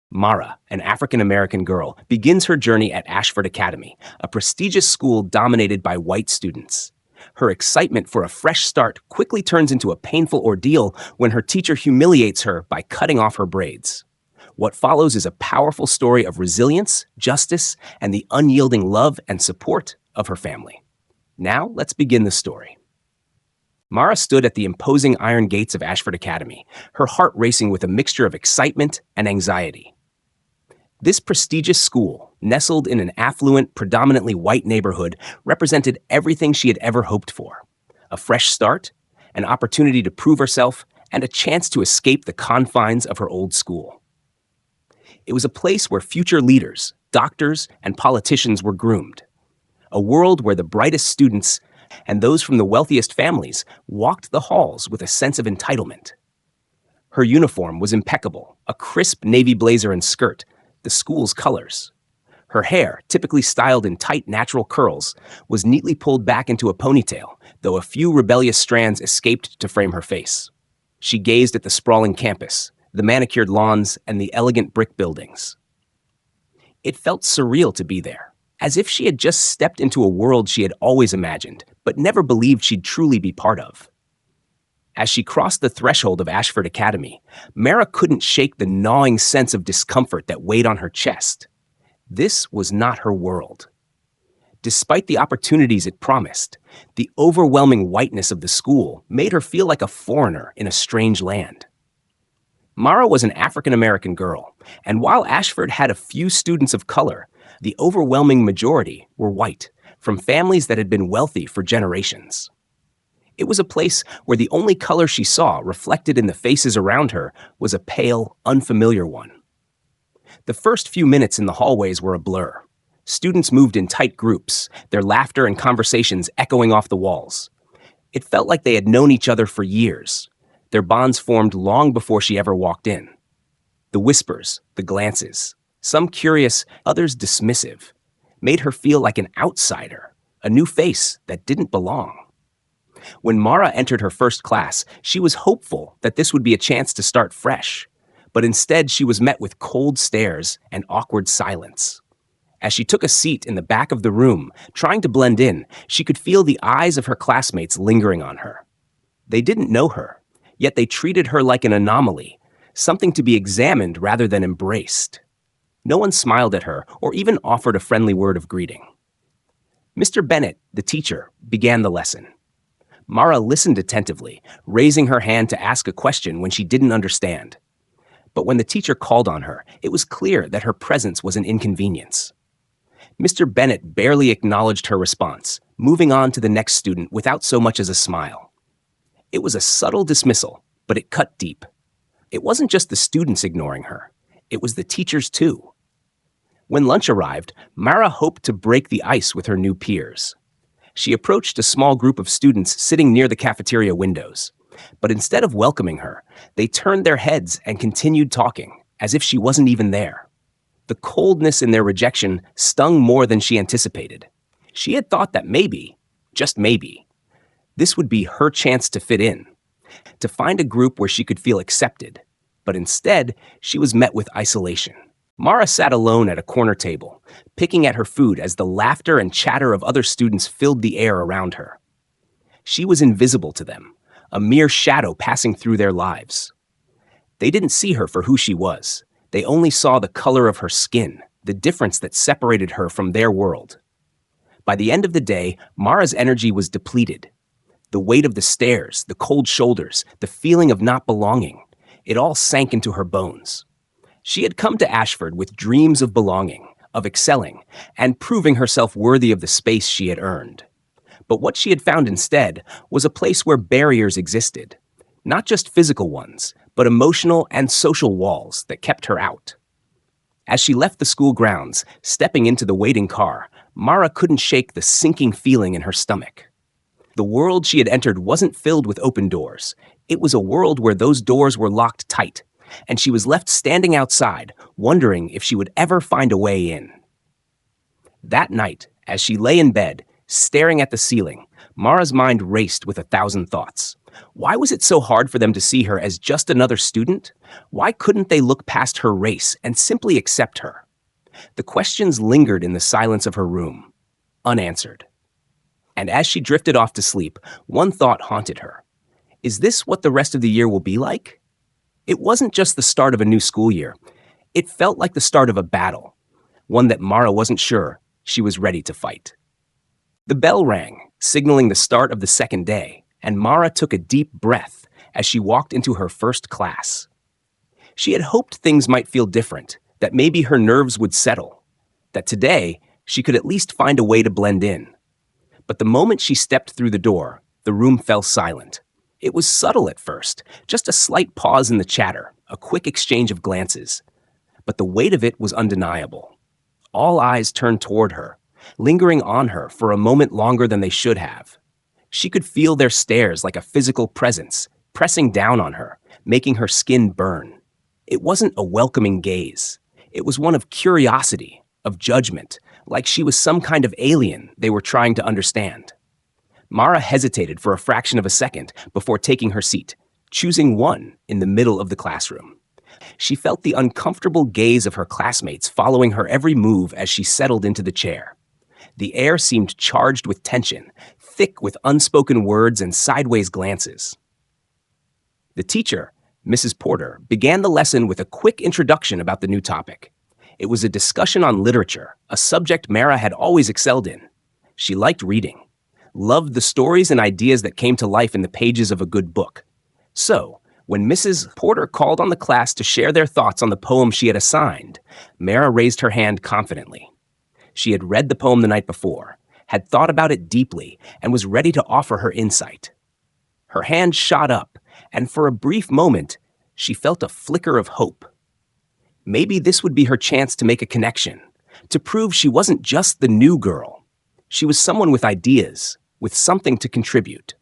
Mara, an African-American girl, begins her journey at Ashford Academy, a prestigious school dominated by white students. Her excitement for a fresh start quickly turns into a painful ordeal when her teacher humiliates her by cutting off her braids. What follows is a powerful story of resilience, justice, and the unyielding love and support of her family. Now, let's begin the story. Mara stood at the imposing iron gates of Ashford Academy, her heart racing with a mixture of excitement and anxiety. This prestigious school, nestled in an affluent, predominantly white neighborhood, represented everything she had ever hoped for. A fresh start, an opportunity to prove herself, and a chance to escape the confines of her old school. It was a place where future leaders, doctors, and politicians were groomed. A world where the brightest students and those from the wealthiest families walked the halls with a sense of entitlement. Her uniform was impeccable, a crisp navy blazer and skirt, the school's colors. Her hair, typically styled in tight natural curls, was neatly pulled back into a ponytail, though a few rebellious strands escaped to frame her face. She gazed at the sprawling campus, the manicured lawns, and the elegant brick buildings. It felt surreal to be there, as if she had just stepped into a world she had always imagined, but never believed she'd truly be part of. As she crossed the threshold of Ashford Academy, Mara couldn't shake the gnawing sense of discomfort that weighed on her chest. This was not her world. Despite the opportunities it promised, the overwhelming whiteness of the school made her feel like a foreigner in a strange land. Mara was an African-American girl, and while Ashford had a few students of color, the overwhelming majority were white, from families that had been wealthy for generations. It was a place where the only color she saw reflected in the faces around her was a pale, unfamiliar one. The first few minutes in the hallways were a blur. Students moved in tight groups, their laughter and conversations echoing off the walls. It felt like they had known each other for years. Their bonds formed long before she ever walked in. The whispers, the glances, some curious, others dismissive, made her feel like an outsider, a new face that didn't belong. When Mara entered her first class, she was hopeful that this would be a chance to start fresh, but instead she was met with cold stares and awkward silence. As she took a seat in the back of the room, trying to blend in, she could feel the eyes of her classmates lingering on her. They didn't know her, yet they treated her like an anomaly, something to be examined rather than embraced. No one smiled at her or even offered a friendly word of greeting. Mr. Bennett, the teacher, began the lesson. Mara listened attentively, raising her hand to ask a question when she didn't understand. But when the teacher called on her, it was clear that her presence was an inconvenience. Mr. Bennett barely acknowledged her response, moving on to the next student without so much as a smile. It was a subtle dismissal, but it cut deep. It wasn't just the students ignoring her. It was the teachers too. When lunch arrived, Mara hoped to break the ice with her new peers. She approached a small group of students sitting near the cafeteria windows. But instead of welcoming her, they turned their heads and continued talking, as if she wasn't even there. The coldness in their rejection stung more than she anticipated. She had thought that maybe, just maybe, this would be her chance to fit in, to find a group where she could feel accepted. But instead, she was met with isolation. Mara sat alone at a corner table, picking at her food as the laughter and chatter of other students filled the air around her. She was invisible to them, a mere shadow passing through their lives. They didn't see her for who she was. They only saw the color of her skin, the difference that separated her from their world. By the end of the day, Mara's energy was depleted. The weight of the stares, the cold shoulders, the feeling of not belonging, it all sank into her bones. She had come to Ashford with dreams of belonging, of excelling, and proving herself worthy of the space she had earned. But what she had found instead was a place where barriers existed, not just physical ones, but emotional and social walls that kept her out. As she left the school grounds, stepping into the waiting car, Mara couldn't shake the sinking feeling in her stomach. The world she had entered wasn't filled with open doors. It was a world where those doors were locked tight, and she was left standing outside, wondering if she would ever find a way in. That night, as she lay in bed, staring at the ceiling, Mara's mind raced with 1,000 thoughts. Why was it so hard for them to see her as just another student? Why couldn't they look past her race and simply accept her? The questions lingered in the silence of her room, unanswered. And as she drifted off to sleep, one thought haunted her. Is this what the rest of the year will be like? It wasn't just the start of a new school year. It felt like the start of a battle, one that Mara wasn't sure she was ready to fight. The bell rang, signaling the start of the second day, and Mara took a deep breath as she walked into her first class. She had hoped things might feel different, that maybe her nerves would settle, that today she could at least find a way to blend in. But the moment she stepped through the door, the room fell silent. It was subtle at first, just a slight pause in the chatter, a quick exchange of glances. But the weight of it was undeniable. All eyes turned toward her, lingering on her for a moment longer than they should have. She could feel their stares like a physical presence, pressing down on her, making her skin burn. It wasn't a welcoming gaze. It was one of curiosity, of judgment, like she was some kind of alien they were trying to understand. Mara hesitated for a fraction of a second before taking her seat, choosing one in the middle of the classroom. She felt the uncomfortable gaze of her classmates following her every move as she settled into the chair. The air seemed charged with tension, thick with unspoken words and sideways glances. The teacher, Mrs. Porter, began the lesson with a quick introduction about the new topic. It was a discussion on literature, a subject Mara had always excelled in. She liked reading, loved the stories and ideas that came to life in the pages of a good book. So, when Mrs. Porter called on the class to share their thoughts on the poem she had assigned, Mara raised her hand confidently. She had read the poem the night before, had thought about it deeply, and was ready to offer her insight. Her hand shot up, and for a brief moment, she felt a flicker of hope. Maybe this would be her chance to make a connection, to prove she wasn't just the new girl. She was someone with ideas, with something to contribute.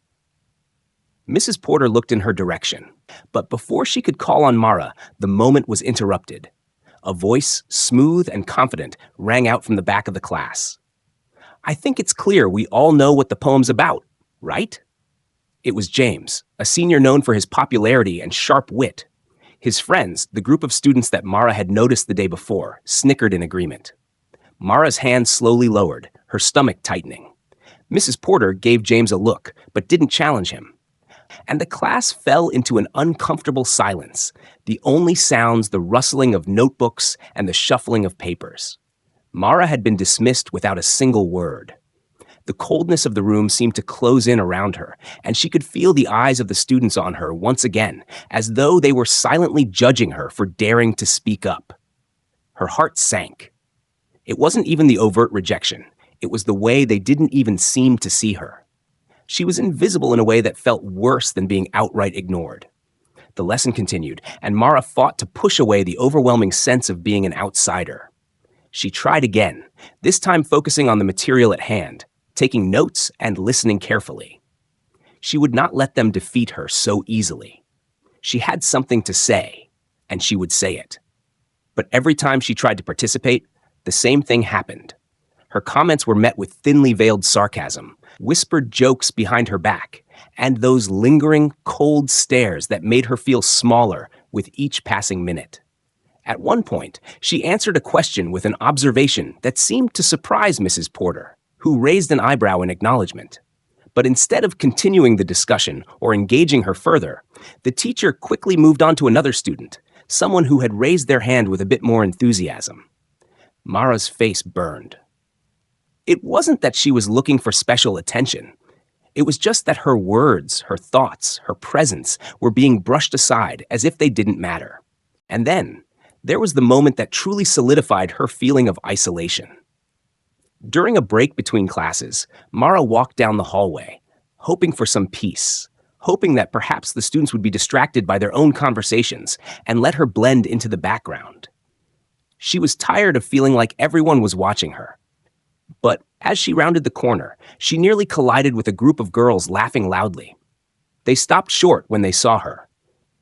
Mrs. Porter looked in her direction, but before she could call on Mara, the moment was interrupted. A voice, smooth and confident, rang out from the back of the class. "I think it's clear we all know what the poem's about, right?" It was James, a senior known for his popularity and sharp wit. His friends, the group of students that Mara had noticed the day before, snickered in agreement. Mara's hand slowly lowered, her stomach tightening. Mrs. Porter gave James a look, but didn't challenge him. And the class fell into an uncomfortable silence, the only sounds the rustling of notebooks and the shuffling of papers. Mara had been dismissed without a single word. The coldness of the room seemed to close in around her, and she could feel the eyes of the students on her once again, as though they were silently judging her for daring to speak up. Her heart sank. It wasn't even the overt rejection. It was the way they didn't even seem to see her. She was invisible in a way that felt worse than being outright ignored. The lesson continued, and Mara fought to push away the overwhelming sense of being an outsider. She tried again, this time focusing on the material at hand, taking notes and listening carefully. She would not let them defeat her so easily. She had something to say, and she would say it. But every time she tried to participate, the same thing happened. Her comments were met with thinly veiled sarcasm, whispered jokes behind her back, and those lingering, cold stares that made her feel smaller with each passing minute. At one point, she answered a question with an observation that seemed to surprise Mrs. Porter, who raised an eyebrow in acknowledgement. But instead of continuing the discussion or engaging her further, the teacher quickly moved on to another student, someone who had raised their hand with a bit more enthusiasm. Mara's face burned. It wasn't that she was looking for special attention. It was just that her words, her thoughts, her presence were being brushed aside as if they didn't matter. And then, there was the moment that truly solidified her feeling of isolation. During a break between classes, Mara walked down the hallway, hoping for some peace, hoping that perhaps the students would be distracted by their own conversations and let her blend into the background. She was tired of feeling like everyone was watching her. But as she rounded the corner, she nearly collided with a group of girls laughing loudly. They stopped short when they saw her,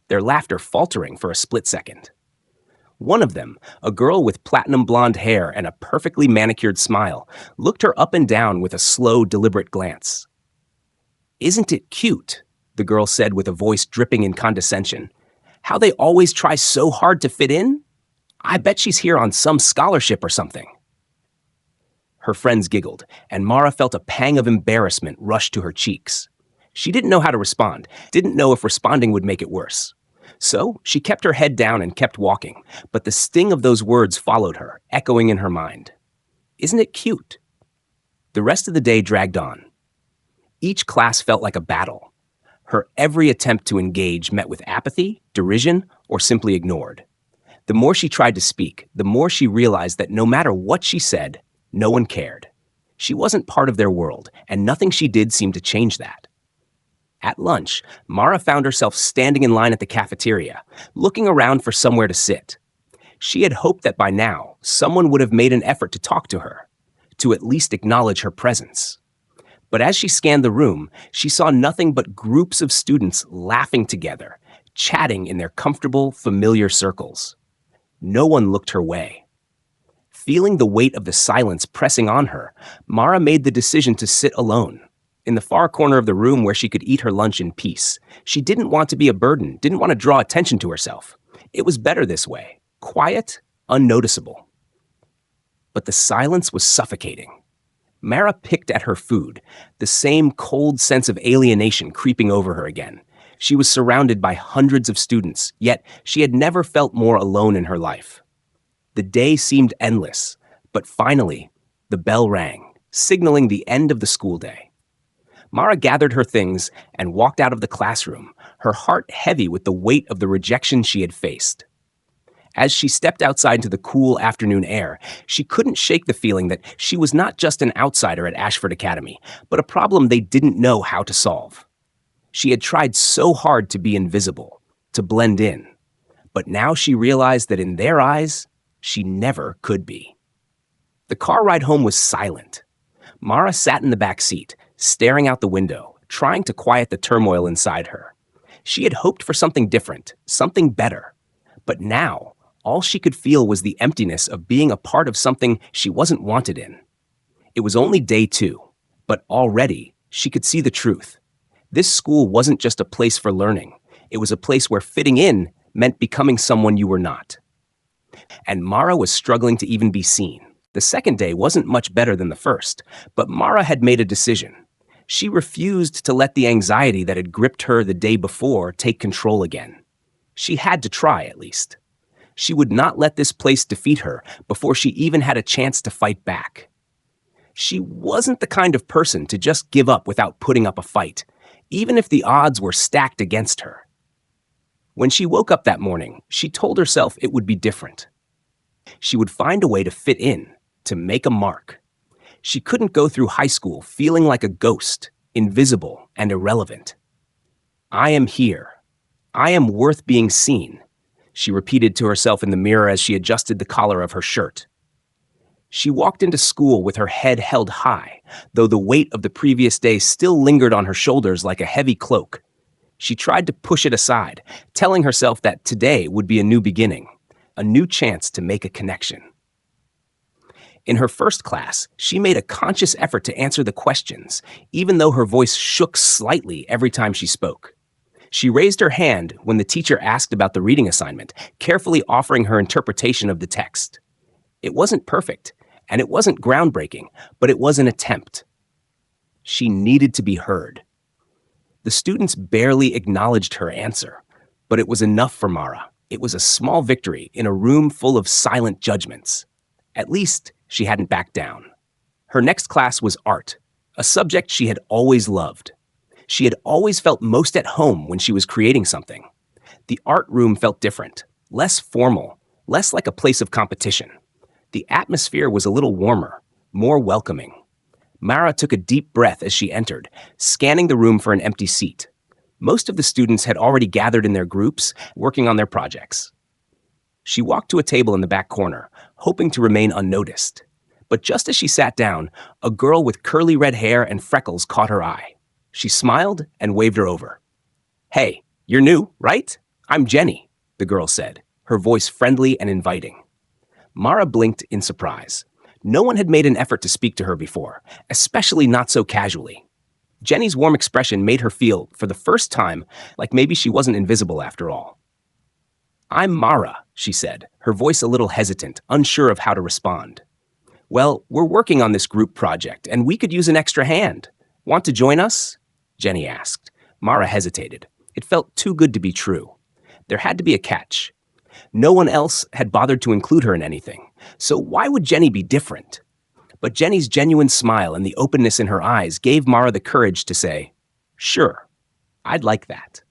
their laughter faltering for a split second. One of them, a girl with platinum blonde hair and a perfectly manicured smile, looked her up and down with a slow, deliberate glance. "Isn't it cute?" the girl said with a voice dripping in condescension. How they always try so hard to fit in? I bet she's here on some scholarship or something. Her friends giggled, and Mara felt a pang of embarrassment rush to her cheeks. She didn't know how to respond, didn't know if responding would make it worse. So she kept her head down and kept walking, but the sting of those words followed her, echoing in her mind. Isn't it cute? The rest of the day dragged on. Each class felt like a battle. Her every attempt to engage met with apathy, derision, or simply ignored. The more she tried to speak, the more she realized that no matter what she said, no one cared. She wasn't part of their world, and nothing she did seemed to change that. At lunch, Mara found herself standing in line at the cafeteria, looking around for somewhere to sit. She had hoped that by now, someone would have made an effort to talk to her, to at least acknowledge her presence. But as she scanned the room, she saw nothing but groups of students laughing together, chatting in their comfortable, familiar circles. No one looked her way. Feeling the weight of the silence pressing on her, Mara made the decision to sit alone, in the far corner of the room where she could eat her lunch in peace. She didn't want to be a burden, didn't want to draw attention to herself. It was better this way, quiet, unnoticeable. But the silence was suffocating. Mara picked at her food, the same cold sense of alienation creeping over her again. She was surrounded by hundreds of students, yet she had never felt more alone in her life. The day seemed endless, but finally, the bell rang, signaling the end of the school day. Mara gathered her things and walked out of the classroom, her heart heavy with the weight of the rejection she had faced. As she stepped outside into the cool afternoon air, she couldn't shake the feeling that she was not just an outsider at Ashford Academy, but a problem they didn't know how to solve. She had tried so hard to be invisible, to blend in, but now she realized that in their eyes, she never could be. The car ride home was silent. Mara sat in the back seat, staring out the window, trying to quiet the turmoil inside her. She had hoped for something different, something better. But now, all she could feel was the emptiness of being a part of something she wasn't wanted in. It was only day 2, but already she could see the truth. This school wasn't just a place for learning. It was a place where fitting in meant becoming someone you were not. And Mara was struggling to even be seen. The second day wasn't much better than the first, but Mara had made a decision. She refused to let the anxiety that had gripped her the day before take control again. She had to try, at least. She would not let this place defeat her before she even had a chance to fight back. She wasn't the kind of person to just give up without putting up a fight, even if the odds were stacked against her. When she woke up that morning, she told herself it would be different. She would find a way to fit in, to make a mark. She couldn't go through high school feeling like a ghost, invisible and irrelevant. I am here. I am worth being seen, she repeated to herself in the mirror as she adjusted the collar of her shirt. She walked into school with her head held high, though the weight of the previous day still lingered on her shoulders like a heavy cloak. She tried to push it aside, telling herself that today would be a new beginning, a new chance to make a connection. In her first class, she made a conscious effort to answer the questions, even though her voice shook slightly every time she spoke. She raised her hand when the teacher asked about the reading assignment, carefully offering her interpretation of the text. It wasn't perfect, and it wasn't groundbreaking, but it was an attempt. She needed to be heard. The students barely acknowledged her answer, but it was enough for Mara. It was a small victory in a room full of silent judgments. At least, she hadn't backed down. Her next class was art, a subject she had always loved. She had always felt most at home when she was creating something. The art room felt different, less formal, less like a place of competition. The atmosphere was a little warmer, more welcoming. Mara took a deep breath as she entered, scanning the room for an empty seat. Most of the students had already gathered in their groups, working on their projects. She walked to a table in the back corner, hoping to remain unnoticed. But just as she sat down, a girl with curly red hair and freckles caught her eye. She smiled and waved her over. "Hey, you're new, right? I'm Jenny," the girl said, her voice friendly and inviting. Mara blinked in surprise. No one had made an effort to speak to her before, especially not so casually. Jenny's warm expression made her feel, for the first time, like maybe she wasn't invisible after all. "I'm Mara," she said, her voice a little hesitant, unsure of how to respond. "Well, we're working on this group project, and we could use an extra hand. Want to join us?" Jenny asked. Mara hesitated. It felt too good to be true. There had to be a catch. No one else had bothered to include her in anything, so why would Jenny be different? But Jenny's genuine smile and the openness in her eyes gave Mara the courage to say, "Sure, I'd like that."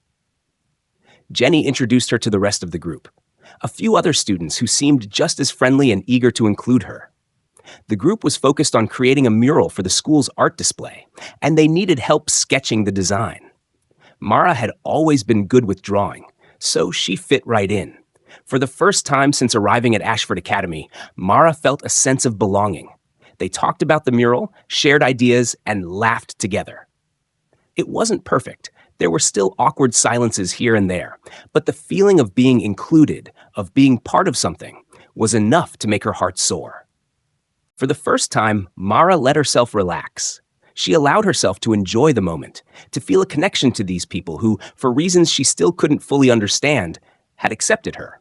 Jenny introduced her to the rest of the group, a few other students who seemed just as friendly and eager to include her. The group was focused on creating a mural for the school's art display, and they needed help sketching the design. Mara had always been good with drawing, so she fit right in. For the first time since arriving at Ashford Academy, Mara felt a sense of belonging. They talked about the mural, shared ideas, and laughed together. It wasn't perfect. There were still awkward silences here and there, but the feeling of being included, of being part of something, was enough to make her heart soar. For the first time, Mara let herself relax. She allowed herself to enjoy the moment, to feel a connection to these people who, for reasons she still couldn't fully understand, had accepted her.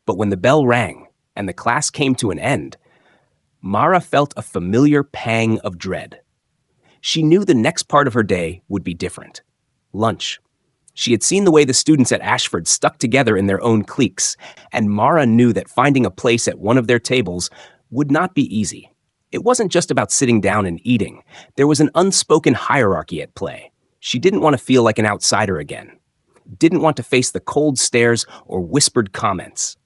But when the bell rang and the class came to an end, Mara felt a familiar pang of dread. She knew the next part of her day would be different. Lunch. She had seen the way the students at Ashford stuck together in their own cliques, and Mara knew that finding a place at one of their tables would not be easy. It wasn't just about sitting down and eating. There was an unspoken hierarchy at play. She didn't want to feel like an outsider again. Didn't want to face the cold stares or whispered comments.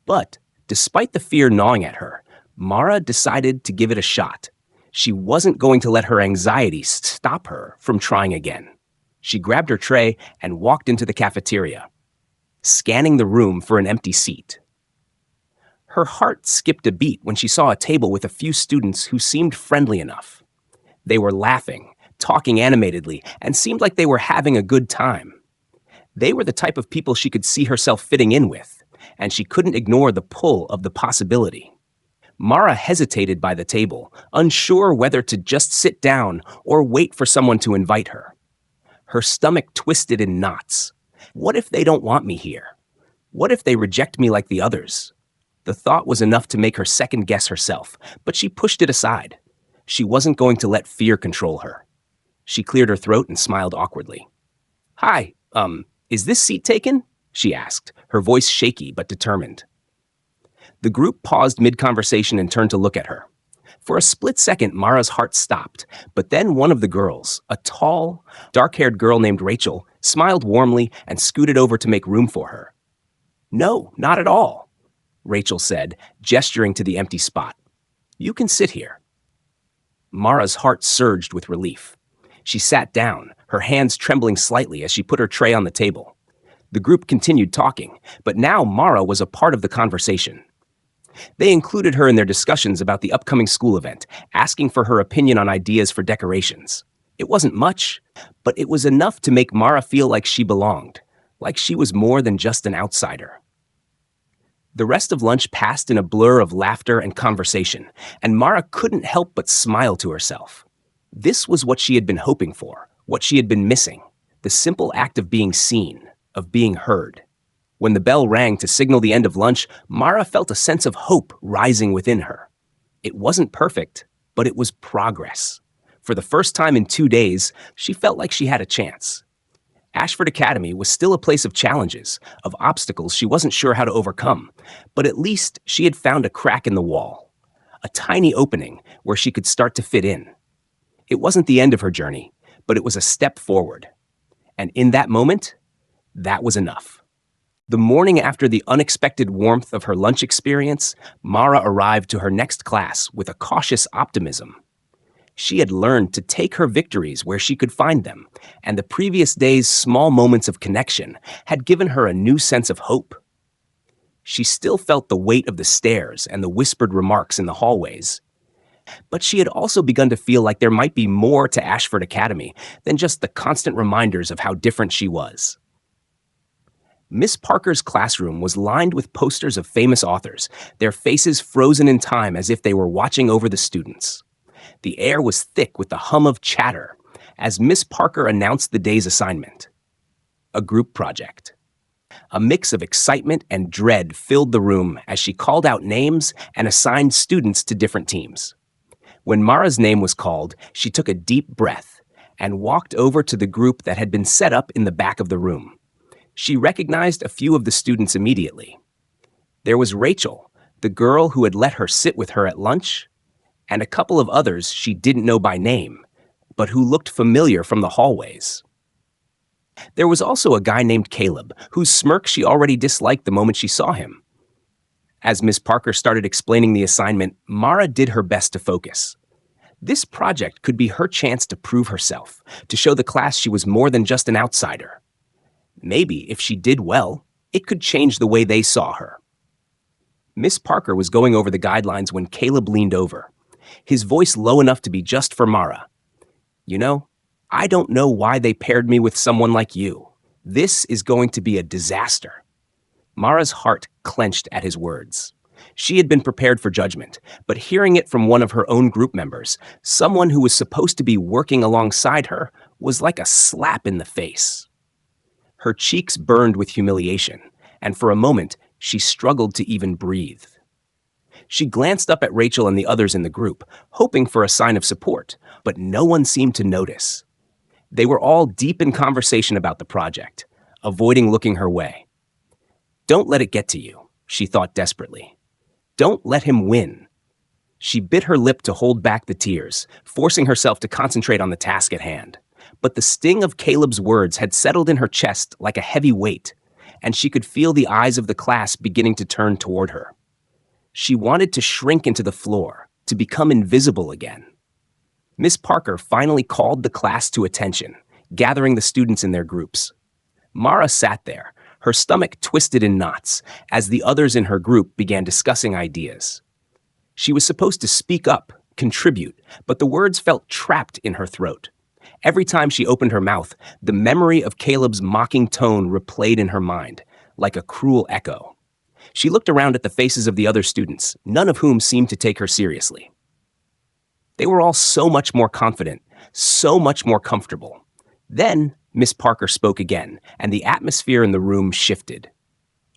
But, despite the fear gnawing at her, Mara decided to give it a shot. She wasn't going to let her anxiety stop her from trying again. She grabbed her tray and walked into the cafeteria, scanning the room for an empty seat. Her heart skipped a beat when she saw a table with a few students who seemed friendly enough. They were laughing, talking animatedly, and seemed like they were having a good time. They were the type of people she could see herself fitting in with, and she couldn't ignore the pull of the possibility. Mara hesitated by the table, unsure whether to just sit down or wait for someone to invite her. Her stomach twisted in knots. What if they don't want me here? What if they reject me like the others? The thought was enough to make her second-guess herself, but she pushed it aside. She wasn't going to let fear control her. She cleared her throat and smiled awkwardly. "Hi, is this seat taken?" she asked, her voice shaky but determined. The group paused mid-conversation and turned to look at her. For a split second, Mara's heart stopped, but then one of the girls, a tall, dark-haired girl named Rachel, smiled warmly and scooted over to make room for her. "No, not at all," Rachel said, gesturing to the empty spot. "You can sit here." Mara's heart surged with relief. She sat down, her hands trembling slightly as she put her tray on the table. The group continued talking, but now Mara was a part of the conversation. They included her in their discussions about the upcoming school event, asking for her opinion on ideas for decorations. It wasn't much, but it was enough to make Mara feel like she belonged, like she was more than just an outsider. The rest of lunch passed in a blur of laughter and conversation, and Mara couldn't help but smile to herself. This was what she had been hoping for, what she had been missing, the simple act of being seen, of being heard. When the bell rang to signal the end of lunch, Mara felt a sense of hope rising within her. It wasn't perfect, but it was progress. For the first time in 2 days, she felt like she had a chance. Ashford Academy was still a place of challenges, of obstacles she wasn't sure how to overcome, but at least she had found a crack in the wall, a tiny opening where she could start to fit in. It wasn't the end of her journey, but it was a step forward. And in that moment, that was enough. The morning after the unexpected warmth of her lunch experience, Mara arrived to her next class with a cautious optimism. She had learned to take her victories where she could find them, and the previous day's small moments of connection had given her a new sense of hope. She still felt the weight of the stares and the whispered remarks in the hallways, but she had also begun to feel like there might be more to Ashford Academy than just the constant reminders of how different she was. Miss Parker's classroom was lined with posters of famous authors, their faces frozen in time as if they were watching over the students. The air was thick with the hum of chatter, as Miss Parker announced the day's assignment: a group project. A mix of excitement and dread filled the room as she called out names and assigned students to different teams. When Mara's name was called, she took a deep breath and walked over to the group that had been set up in the back of the room. She recognized a few of the students immediately. There was Rachel, the girl who had let her sit with her at lunch, and a couple of others she didn't know by name, but who looked familiar from the hallways. There was also a guy named Caleb, whose smirk she already disliked the moment she saw him. As Miss Parker started explaining the assignment, Mara did her best to focus. This project could be her chance to prove herself, to show the class she was more than just an outsider. Maybe, if she did well, it could change the way they saw her. Miss Parker was going over the guidelines when Caleb leaned over, his voice low enough to be just for Mara. "You know, I don't know why they paired me with someone like you. This is going to be a disaster." Mara's heart clenched at his words. She had been prepared for judgment, but hearing it from one of her own group members, someone who was supposed to be working alongside her, was like a slap in the face. Her cheeks burned with humiliation, and for a moment, she struggled to even breathe. She glanced up at Rachel and the others in the group, hoping for a sign of support, but no one seemed to notice. They were all deep in conversation about the project, avoiding looking her way. "Don't let it get to you," she thought desperately. "Don't let him win." She bit her lip to hold back the tears, forcing herself to concentrate on the task at hand. But the sting of Caleb's words had settled in her chest like a heavy weight, and she could feel the eyes of the class beginning to turn toward her. She wanted to shrink into the floor, to become invisible again. Miss Parker finally called the class to attention, gathering the students in their groups. Mara sat there, her stomach twisted in knots, as the others in her group began discussing ideas. She was supposed to speak up, contribute, but the words felt trapped in her throat. Every time she opened her mouth, the memory of Caleb's mocking tone replayed in her mind, like a cruel echo. She looked around at the faces of the other students, none of whom seemed to take her seriously. They were all so much more confident, so much more comfortable. Then, Miss Parker spoke again, and the atmosphere in the room shifted.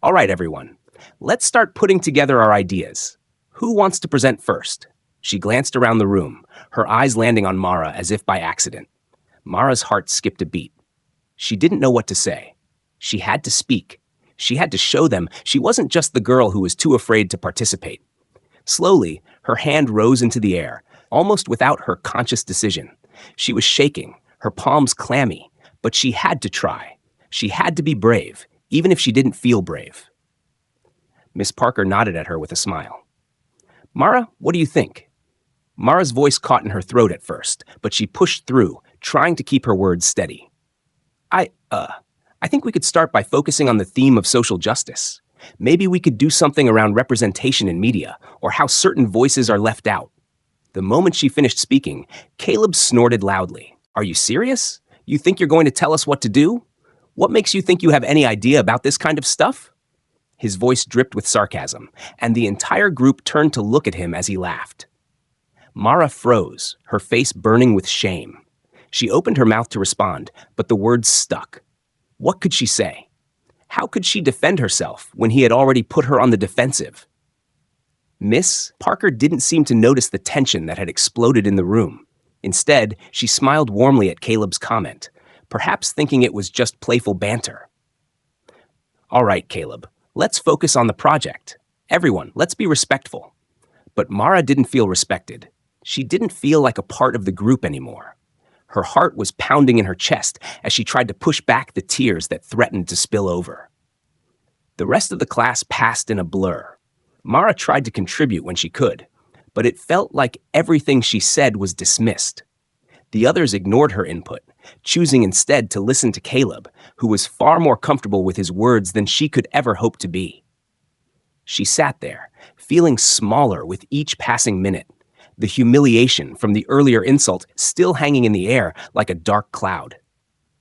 "All right, everyone, let's start putting together our ideas. Who wants to present first?" She glanced around the room, her eyes landing on Mara as if by accident. Mara's heart skipped a beat. She didn't know what to say. She had to speak. She had to show them she wasn't just the girl who was too afraid to participate. Slowly, her hand rose into the air, almost without her conscious decision. She was shaking, her palms clammy, but she had to try. She had to be brave, even if she didn't feel brave. Miss Parker nodded at her with a smile. "Mara, what do you think?" Mara's voice caught in her throat at first, but she pushed through, trying to keep her words steady. I think we could start by focusing on the theme of social justice. Maybe we could do something around representation in media, or how certain voices are left out." The moment she finished speaking, Caleb snorted loudly. "Are you serious? You think you're going to tell us what to do? What makes you think you have any idea about this kind of stuff?" His voice dripped with sarcasm, and the entire group turned to look at him as he laughed. Mara froze, her face burning with shame. She opened her mouth to respond, but the words stuck. What could she say? How could she defend herself when he had already put her on the defensive? Miss Parker didn't seem to notice the tension that had exploded in the room. Instead, she smiled warmly at Caleb's comment, perhaps thinking it was just playful banter. "All right, Caleb, let's focus on the project. Everyone, let's be respectful." But Mara didn't feel respected. She didn't feel like a part of the group anymore. Her heart was pounding in her chest as she tried to push back the tears that threatened to spill over. The rest of the class passed in a blur. Mara tried to contribute when she could, but it felt like everything she said was dismissed. The others ignored her input, choosing instead to listen to Caleb, who was far more comfortable with his words than she could ever hope to be. She sat there, feeling smaller with each passing minute, the humiliation from the earlier insult still hanging in the air like a dark cloud.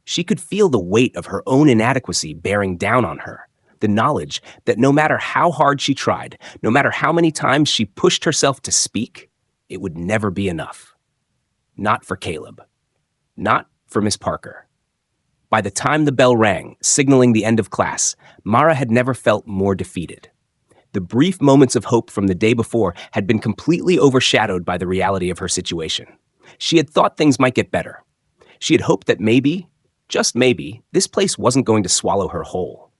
She could feel the weight of her own inadequacy bearing down on her, the knowledge that no matter how hard she tried, no matter how many times she pushed herself to speak, it would never be enough. Not for Caleb. Not for Miss Parker. By the time the bell rang, signaling the end of class, Mara had never felt more defeated. The brief moments of hope from the day before had been completely overshadowed by the reality of her situation. She had thought things might get better. She had hoped that maybe, just maybe, this place wasn't going to swallow her whole.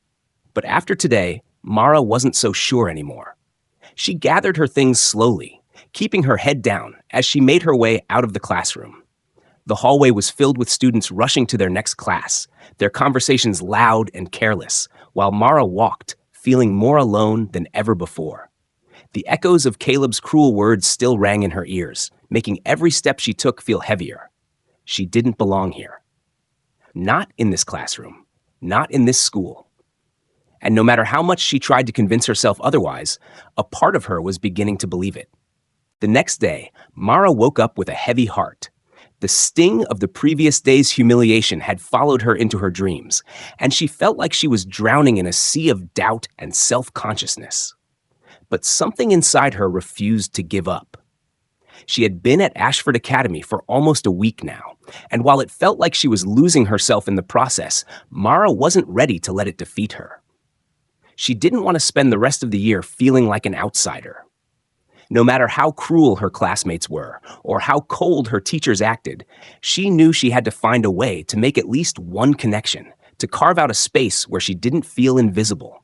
But after today, Mara wasn't so sure anymore. She gathered her things slowly, keeping her head down as she made her way out of the classroom. The hallway was filled with students rushing to their next class, their conversations loud and careless, while Mara walked, feeling more alone than ever before. The echoes of Caleb's cruel words still rang in her ears, making every step she took feel heavier. She didn't belong here. Not in this classroom. Not in this school. And no matter how much she tried to convince herself otherwise, a part of her was beginning to believe it. The next day, Mara woke up with a heavy heart. The sting of the previous day's humiliation had followed her into her dreams, and she felt like she was drowning in a sea of doubt and self-consciousness. But something inside her refused to give up. She had been at Ashford Academy for almost a week now, and while it felt like she was losing herself in the process, Mara wasn't ready to let it defeat her. She didn't want to spend the rest of the year feeling like an outsider. No matter how cruel her classmates were, or how cold her teachers acted, she knew she had to find a way to make at least one connection, to carve out a space where she didn't feel invisible.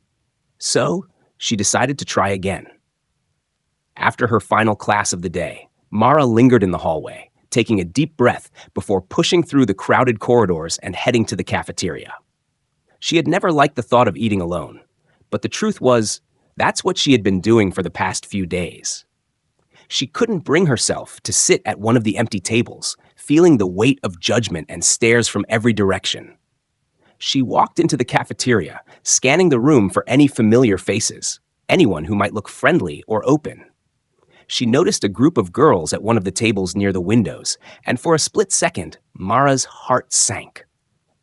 So, she decided to try again. After her final class of the day, Mara lingered in the hallway, taking a deep breath before pushing through the crowded corridors and heading to the cafeteria. She had never liked the thought of eating alone, but the truth was, that's what she had been doing for the past few days. She couldn't bring herself to sit at one of the empty tables, feeling the weight of judgment and stares from every direction. She walked into the cafeteria, scanning the room for any familiar faces, anyone who might look friendly or open. She noticed a group of girls at one of the tables near the windows, and for a split second, Mara's heart sank.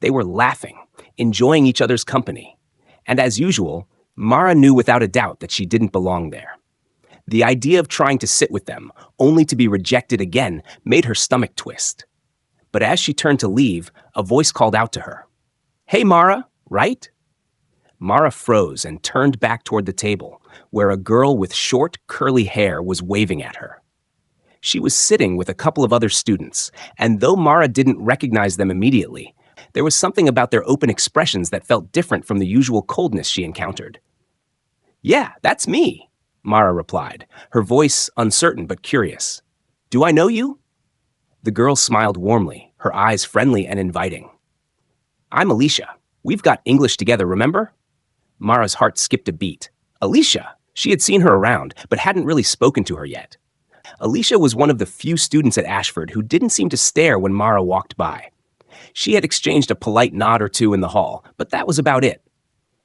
They were laughing, enjoying each other's company. And as usual, Mara knew without a doubt that she didn't belong there. The idea of trying to sit with them, only to be rejected again, made her stomach twist. But as she turned to leave, a voice called out to her. "Hey, Mara, right?" Mara froze and turned back toward the table, where a girl with short, curly hair was waving at her. She was sitting with a couple of other students, and though Mara didn't recognize them immediately, there was something about their open expressions that felt different from the usual coldness she encountered. "Yeah, that's me," Mara replied, her voice uncertain but curious. "Do I know you?" The girl smiled warmly, her eyes friendly and inviting. "I'm Alicia. We've got English together, remember?" Mara's heart skipped a beat. Alicia! She had seen her around, but hadn't really spoken to her yet. Alicia was one of the few students at Ashford who didn't seem to stare when Mara walked by. She had exchanged a polite nod or two in the hall, but that was about it.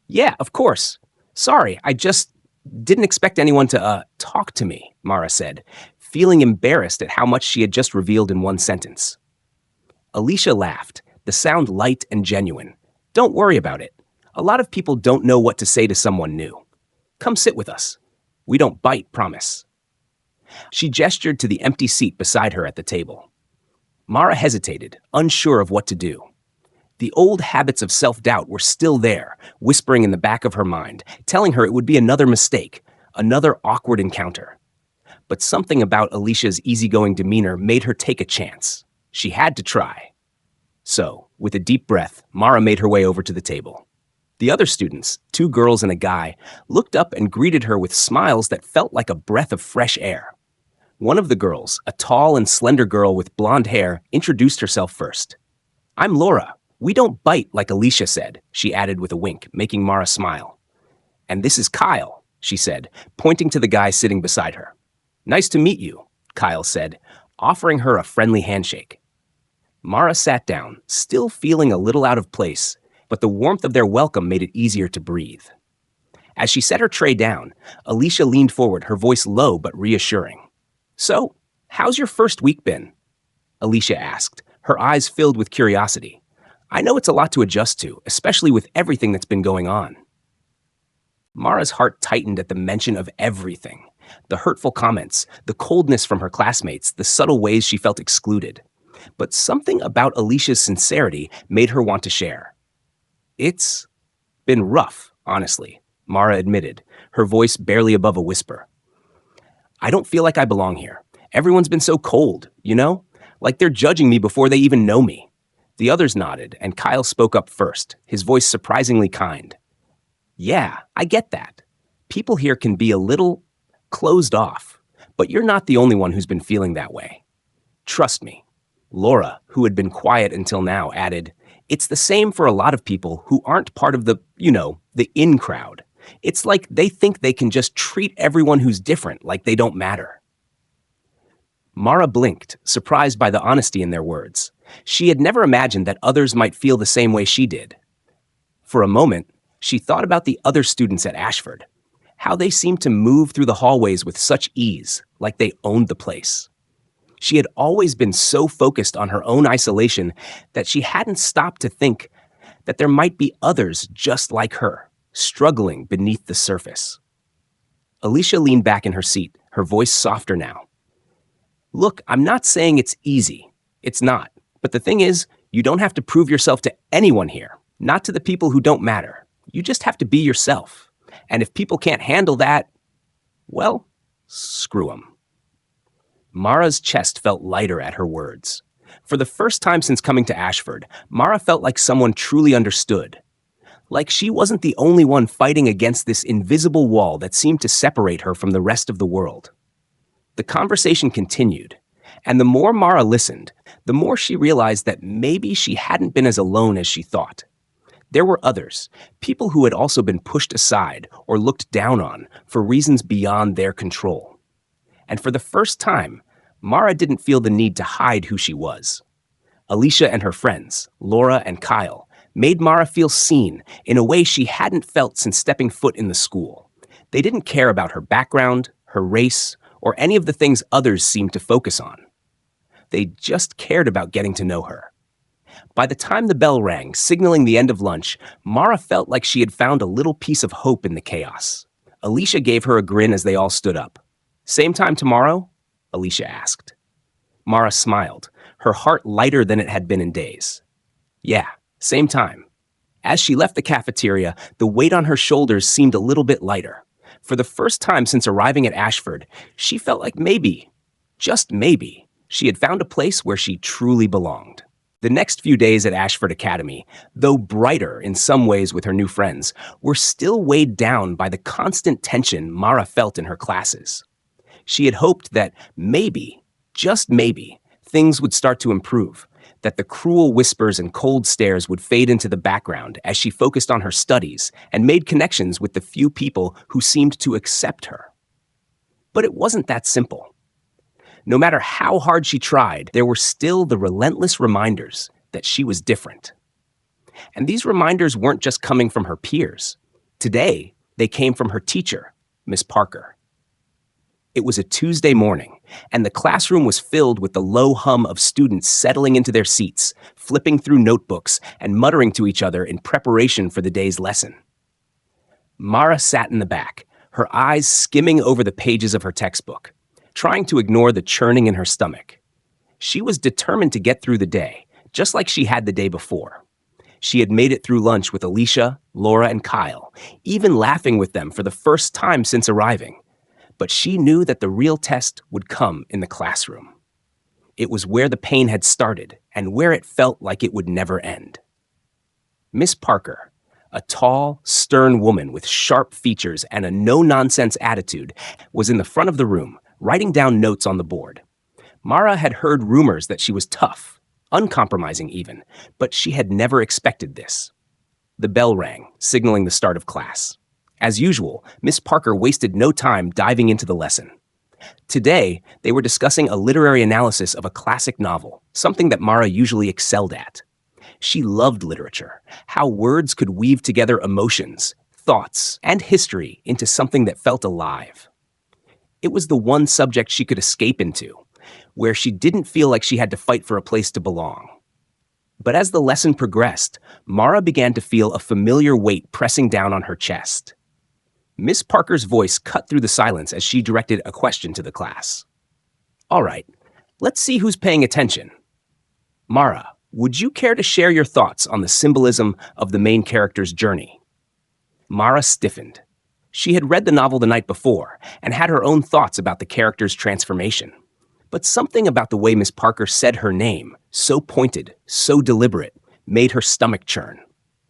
"Yeah, of course. Sorry, I just didn't expect anyone to, talk to me," Mara said, feeling embarrassed at how much she had just revealed in one sentence. Alicia laughed, the sound light and genuine. "Don't worry about it. A lot of people don't know what to say to someone new. Come sit with us. We don't bite, promise." She gestured to the empty seat beside her at the table. Mara hesitated, unsure of what to do. The old habits of self-doubt were still there, whispering in the back of her mind, telling her it would be another mistake, another awkward encounter. But something about Alicia's easygoing demeanor made her take a chance. She had to try. So, with a deep breath, Mara made her way over to the table. The other students, 2 girls and a guy, looked up and greeted her with smiles that felt like a breath of fresh air. One of the girls, a tall and slender girl with blonde hair, introduced herself first. "I'm Laura. We don't bite like Alicia said," she added with a wink, making Mara smile. "And this is Kyle," she said, pointing to the guy sitting beside her. "Nice to meet you," Kyle said, offering her a friendly handshake. Mara sat down, still feeling a little out of place, but the warmth of their welcome made it easier to breathe. As she set her tray down, Alicia leaned forward, her voice low but reassuring. "So, how's your first week been?" Alicia asked, her eyes filled with curiosity. "I know it's a lot to adjust to, especially with everything that's been going on." Mara's heart tightened at the mention of everything. The hurtful comments, the coldness from her classmates, the subtle ways she felt excluded. But something about Alicia's sincerity made her want to share. It's been rough, honestly, Mara admitted, her voice barely above a whisper. I don't feel like I belong here. Everyone's been so cold, you know? Like they're judging me before they even know me. The others nodded, and Kyle spoke up first, his voice surprisingly kind. Yeah, I get that. People here can be a little closed off, but you're not the only one who's been feeling that way. Trust me. Laura, who had been quiet until now, added, it's the same for a lot of people who aren't part of the in crowd. It's like they think they can just treat everyone who's different like they don't matter. Mara blinked, surprised by the honesty in their words. She had never imagined that others might feel the same way she did. For a moment, she thought about the other students at Ashford, how they seemed to move through the hallways with such ease, like they owned the place. She had always been so focused on her own isolation that she hadn't stopped to think that there might be others just like her, struggling beneath the surface. Alicia leaned back in her seat, her voice softer now. Look, I'm not saying it's easy. It's not. But the thing is, you don't have to prove yourself to anyone here, not to the people who don't matter. You just have to be yourself. And if people can't handle that, well, screw them. Mara's chest felt lighter at her words. For the first time since coming to Ashford, Mara felt like someone truly understood. Like she wasn't the only one fighting against this invisible wall that seemed to separate her from the rest of the world. The conversation continued, and the more Mara listened, the more she realized that maybe she hadn't been as alone as she thought. There were others, people who had also been pushed aside or looked down on for reasons beyond their control. And for the first time, Mara didn't feel the need to hide who she was. Alicia and her friends, Laura and Kyle, made Mara feel seen in a way she hadn't felt since stepping foot in the school. They didn't care about her background, her race, or any of the things others seemed to focus on. They just cared about getting to know her. By the time the bell rang, signaling the end of lunch, Mara felt like she had found a little piece of hope in the chaos. Alicia gave her a grin as they all stood up. Same time tomorrow? Alicia asked. Mara smiled, her heart lighter than it had been in days. Yeah, same time. As she left the cafeteria, the weight on her shoulders seemed a little bit lighter. For the first time since arriving at Ashford, she felt like maybe, just maybe, she had found a place where she truly belonged. The next few days at Ashford Academy, though brighter in some ways with her new friends, were still weighed down by the constant tension Mara felt in her classes. She had hoped that maybe, just maybe, things would start to improve, that the cruel whispers and cold stares would fade into the background as she focused on her studies and made connections with the few people who seemed to accept her. But it wasn't that simple. No matter how hard she tried, there were still the relentless reminders that she was different. And these reminders weren't just coming from her peers. Today, they came from her teacher, Miss Parker. It was a Tuesday morning, and the classroom was filled with the low hum of students settling into their seats, flipping through notebooks, and muttering to each other in preparation for the day's lesson. Mara sat in the back, her eyes skimming over the pages of her textbook, trying to ignore the churning in her stomach. She was determined to get through the day, just like she had the day before. She had made it through lunch with Alicia, Laura, and Kyle, even laughing with them for the first time since arriving. But she knew that the real test would come in the classroom. It was where the pain had started and where it felt like it would never end. Miss Parker, a tall, stern woman with sharp features and a no-nonsense attitude, was in the front of the room, writing down notes on the board. Mara had heard rumors that she was tough, uncompromising even, but she had never expected this. The bell rang, signaling the start of class. As usual, Miss Parker wasted no time diving into the lesson. Today, they were discussing a literary analysis of a classic novel, something that Mara usually excelled at. She loved literature, how words could weave together emotions, thoughts, and history into something that felt alive. It was the one subject she could escape into, where she didn't feel like she had to fight for a place to belong. But as the lesson progressed, Mara began to feel a familiar weight pressing down on her chest. Miss Parker's voice cut through the silence as she directed a question to the class. All right, let's see who's paying attention. Mara, would you care to share your thoughts on the symbolism of the main character's journey? Mara stiffened. She had read the novel the night before and had her own thoughts about the character's transformation. But something about the way Miss Parker said her name, so pointed, so deliberate, made her stomach churn.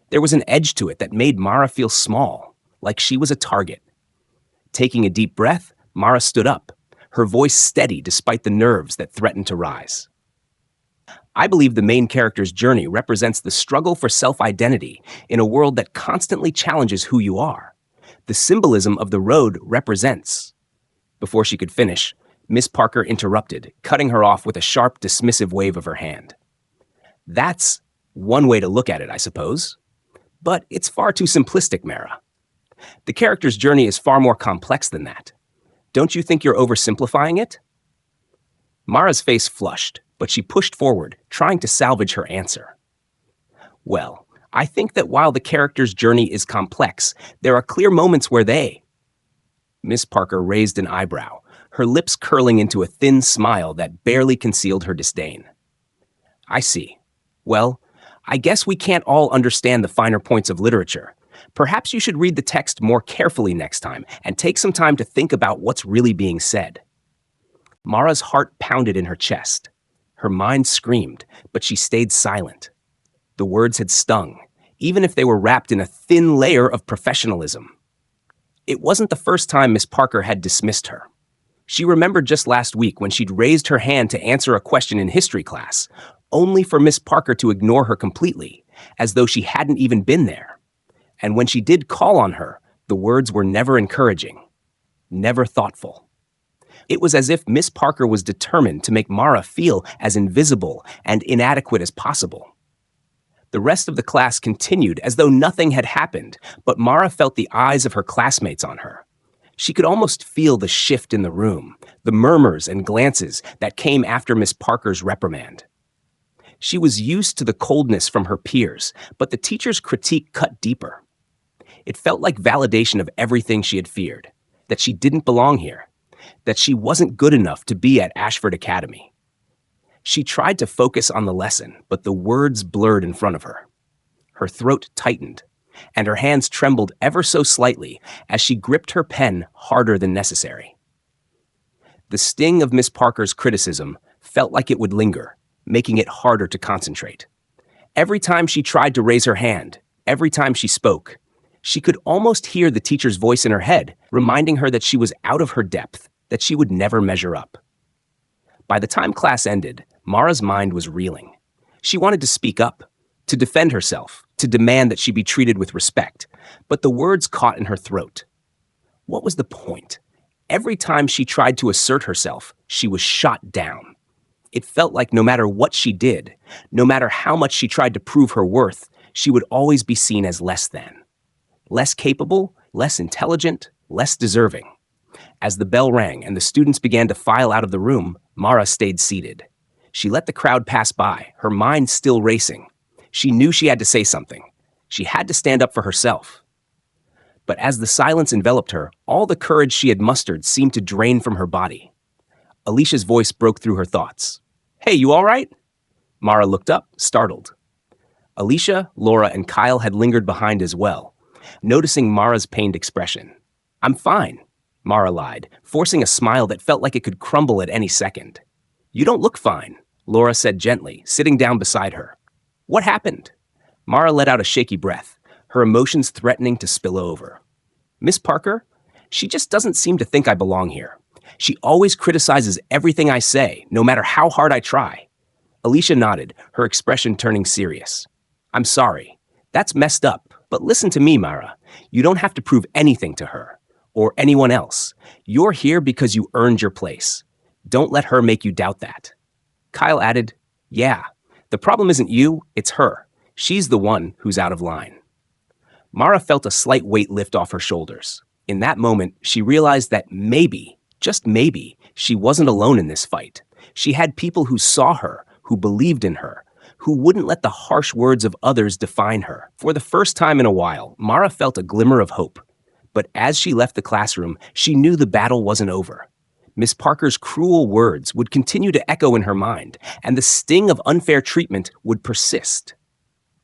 There was an edge to it that made Mara feel small, like she was a target. Taking a deep breath, Mara stood up, her voice steady despite the nerves that threatened to rise. I believe the main character's journey represents the struggle for self-identity in a world that constantly challenges who you are. The symbolism of the road represents. Before she could finish, Miss Parker interrupted, cutting her off with a sharp, dismissive wave of her hand. That's one way to look at it, I suppose. But it's far too simplistic, Mara. The character's journey is far more complex than that. Don't you think you're oversimplifying it? Mara's face flushed, but she pushed forward, trying to salvage her answer. Well, I think that while the character's journey is complex, there are clear moments where Miss Parker raised an eyebrow, her lips curling into a thin smile that barely concealed her disdain. I see. Well, I guess we can't all understand the finer points of literature. Perhaps you should read the text more carefully next time and take some time to think about what's really being said. Mara's heart pounded in her chest. Her mind screamed, but she stayed silent. The words had stung, even if they were wrapped in a thin layer of professionalism. It wasn't the first time Miss Parker had dismissed her. She remembered just last week when she'd raised her hand to answer a question in history class, only for Miss Parker to ignore her completely, as though she hadn't even been there. And when she did call on her, the words were never encouraging, never thoughtful. It was as if Miss Parker was determined to make Mara feel as invisible and inadequate as possible. The rest of the class continued as though nothing had happened, but Mara felt the eyes of her classmates on her. She could almost feel the shift in the room, the murmurs and glances that came after Miss Parker's reprimand. She was used to the coldness from her peers, but the teacher's critique cut deeper. It felt like validation of everything she had feared, that she didn't belong here, that she wasn't good enough to be at Ashford Academy. She tried to focus on the lesson, but the words blurred in front of her. Her throat tightened, and her hands trembled ever so slightly as she gripped her pen harder than necessary. The sting of Miss Parker's criticism felt like it would linger, making it harder to concentrate. Every time she tried to raise her hand, every time she spoke, she could almost hear the teacher's voice in her head, reminding her that she was out of her depth, that she would never measure up. By the time class ended, Mara's mind was reeling. She wanted to speak up, to defend herself, to demand that she be treated with respect, but the words caught in her throat. What was the point? Every time she tried to assert herself, she was shot down. It felt like no matter what she did, no matter how much she tried to prove her worth, she would always be seen as less than. Less capable, less intelligent, less deserving. As the bell rang and the students began to file out of the room, Mara stayed seated. She let the crowd pass by, her mind still racing. She knew she had to say something. She had to stand up for herself. But as the silence enveloped her, all the courage she had mustered seemed to drain from her body. Alicia's voice broke through her thoughts. "Hey, you all right?" Mara looked up, startled. Alicia, Laura, and Kyle had lingered behind as well, noticing Mara's pained expression. "I'm fine," Mara lied, forcing a smile that felt like it could crumble at any second. "You don't look fine," Laura said gently, sitting down beside her. "What happened?" Mara let out a shaky breath, her emotions threatening to spill over. "Miss Parker, she just doesn't seem to think I belong here. She always criticizes everything I say, no matter how hard I try." Alicia nodded, her expression turning serious. "I'm sorry. That's messed up. But listen to me, Mara. You don't have to prove anything to her, or anyone else. You're here because you earned your place. Don't let her make you doubt that." Kyle added, "Yeah, the problem isn't you, it's her. She's the one who's out of line." Mara felt a slight weight lift off her shoulders. In that moment, she realized that maybe, just maybe, she wasn't alone in this fight. She had people who saw her, who believed in her, who wouldn't let the harsh words of others define her. For the first time in a while, Mara felt a glimmer of hope. But as she left the classroom, she knew the battle wasn't over. Miss Parker's cruel words would continue to echo in her mind, and the sting of unfair treatment would persist.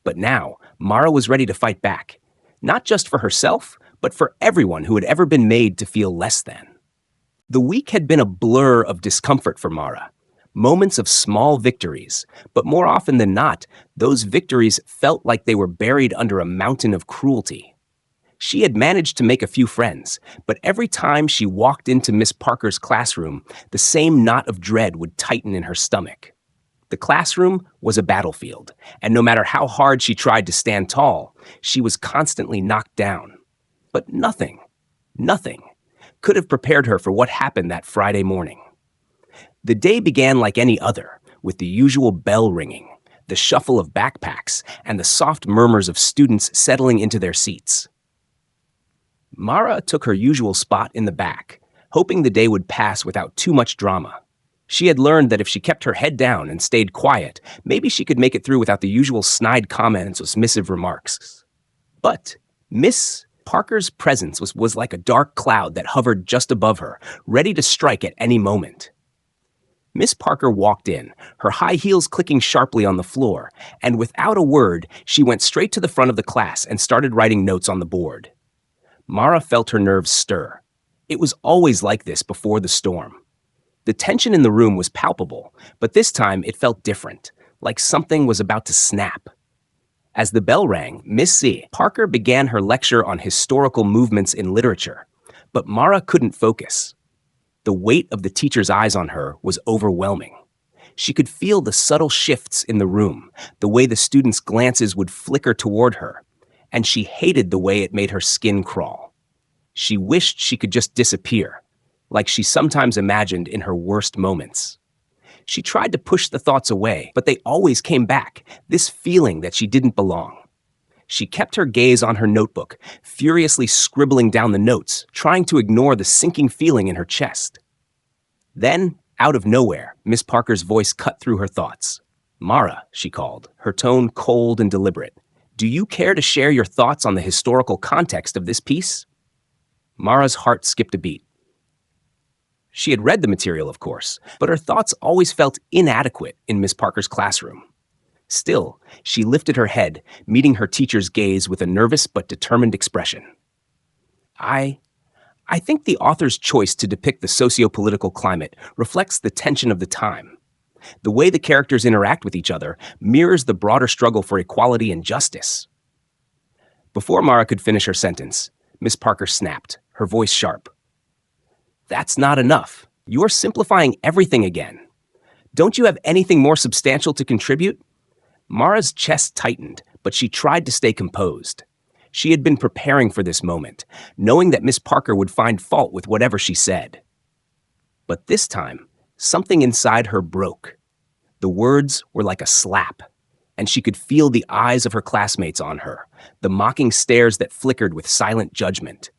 But now, Mara was ready to fight back, not just for herself, but for everyone who had ever been made to feel less than. The week had been a blur of discomfort for Mara, moments of small victories, but more often than not, those victories felt like they were buried under a mountain of cruelty. She had managed to make a few friends, but every time she walked into Miss Parker's classroom, the same knot of dread would tighten in her stomach. The classroom was a battlefield, and no matter how hard she tried to stand tall, she was constantly knocked down. But nothing could have prepared her for what happened that Friday morning. The day began like any other, with the usual bell ringing, the shuffle of backpacks, and the soft murmurs of students settling into their seats. Mara took her usual spot in the back, hoping the day would pass without too much drama. She had learned that if she kept her head down and stayed quiet, maybe she could make it through without the usual snide comments or dismissive remarks. But Miss Parker's presence was like a dark cloud that hovered just above her, ready to strike at any moment. Miss Parker walked in, her high heels clicking sharply on the floor, and without a word, she went straight to the front of the class and started writing notes on the board. Mara felt her nerves stir. It was always like this before the storm. The tension in the room was palpable, but this time it felt different, like something was about to snap. As the bell rang, Miss Parker began her lecture on historical movements in literature, but Mara couldn't focus. The weight of the teacher's eyes on her was overwhelming. She could feel the subtle shifts in the room, the way the students' glances would flicker toward her, and she hated the way it made her skin crawl. She wished she could just disappear, like she sometimes imagined in her worst moments. She tried to push the thoughts away, but they always came back, this feeling that she didn't belong. She kept her gaze on her notebook, furiously scribbling down the notes, trying to ignore the sinking feeling in her chest. Then, out of nowhere, Miss Parker's voice cut through her thoughts. "Mara," she called, her tone cold and deliberate. "Do you care to share your thoughts on the historical context of this piece?" Mara's heart skipped a beat. She had read the material, of course, but her thoughts always felt inadequate in Miss Parker's classroom. Still, she lifted her head, meeting her teacher's gaze with a nervous but determined expression. I think the author's choice to depict the socio-political climate reflects the tension of the time. The way the characters interact with each other mirrors the broader struggle for equality and justice." Before Mara could finish her sentence, Miss Parker snapped, her voice sharp. "That's not enough. You're simplifying everything again. Don't you have anything more substantial to contribute?" Mara's chest tightened, but she tried to stay composed. She had been preparing for this moment, knowing that Miss Parker would find fault with whatever she said. But this time, something inside her broke. The words were like a slap, and she could feel the eyes of her classmates on her, the mocking stares that flickered with silent judgment.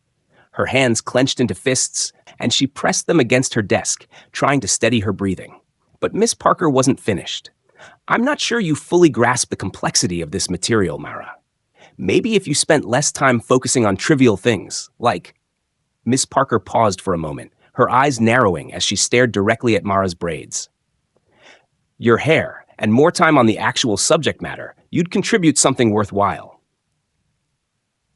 Her hands clenched into fists, and she pressed them against her desk, trying to steady her breathing. But Miss Parker wasn't finished. "I'm not sure you fully grasp the complexity of this material, Mara. Maybe if you spent less time focusing on trivial things, like..." Miss Parker paused for a moment, her eyes narrowing as she stared directly at Mara's braids. "Your hair, and more time on the actual subject matter, you'd contribute something worthwhile."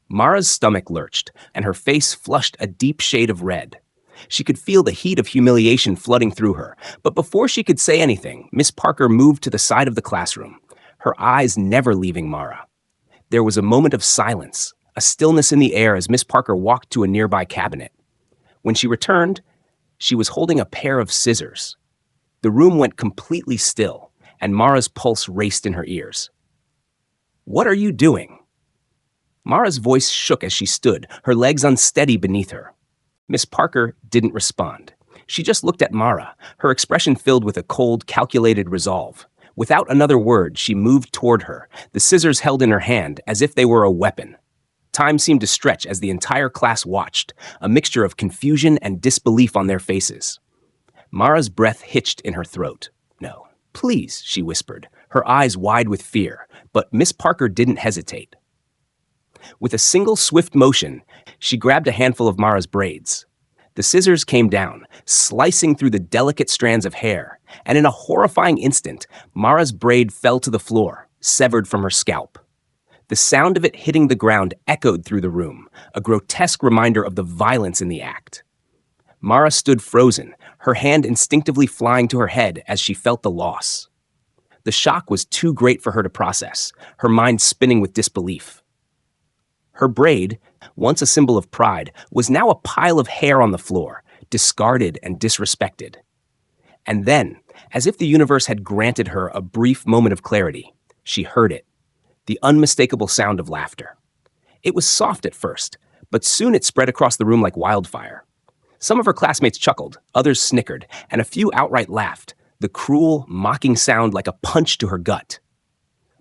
Mara's stomach lurched, and her face flushed a deep shade of red. She could feel the heat of humiliation flooding through her, but before she could say anything, Miss Parker moved to the side of the classroom, her eyes never leaving Mara. There was a moment of silence, a stillness in the air as Miss Parker walked to a nearby cabinet. When she returned, she was holding a pair of scissors. The room went completely still, and Mara's pulse raced in her ears. "What are you doing?" Mara's voice shook as she stood, her legs unsteady beneath her. Miss Parker didn't respond. She just looked at Mara, her expression filled with a cold, calculated resolve. Without another word, she moved toward her, the scissors held in her hand as if they were a weapon. Time seemed to stretch as the entire class watched, a mixture of confusion and disbelief on their faces. Mara's breath hitched in her throat. "No, please," she whispered, her eyes wide with fear, but Miss Parker didn't hesitate. With a single swift motion, she grabbed a handful of Mara's braids. The scissors came down, slicing through the delicate strands of hair, and in a horrifying instant, Mara's braid fell to the floor, severed from her scalp. The sound of it hitting the ground echoed through the room, a grotesque reminder of the violence in the act. Mara stood frozen, her hand instinctively flying to her head as she felt the loss. The shock was too great for her to process, her mind spinning with disbelief. Her braid, once a symbol of pride, was now a pile of hair on the floor, discarded and disrespected. And then, as if the universe had granted her a brief moment of clarity, she heard it, the unmistakable sound of laughter. It was soft at first, but soon it spread across the room like wildfire. Some of her classmates chuckled, others snickered, and a few outright laughed, the cruel, mocking sound like a punch to her gut.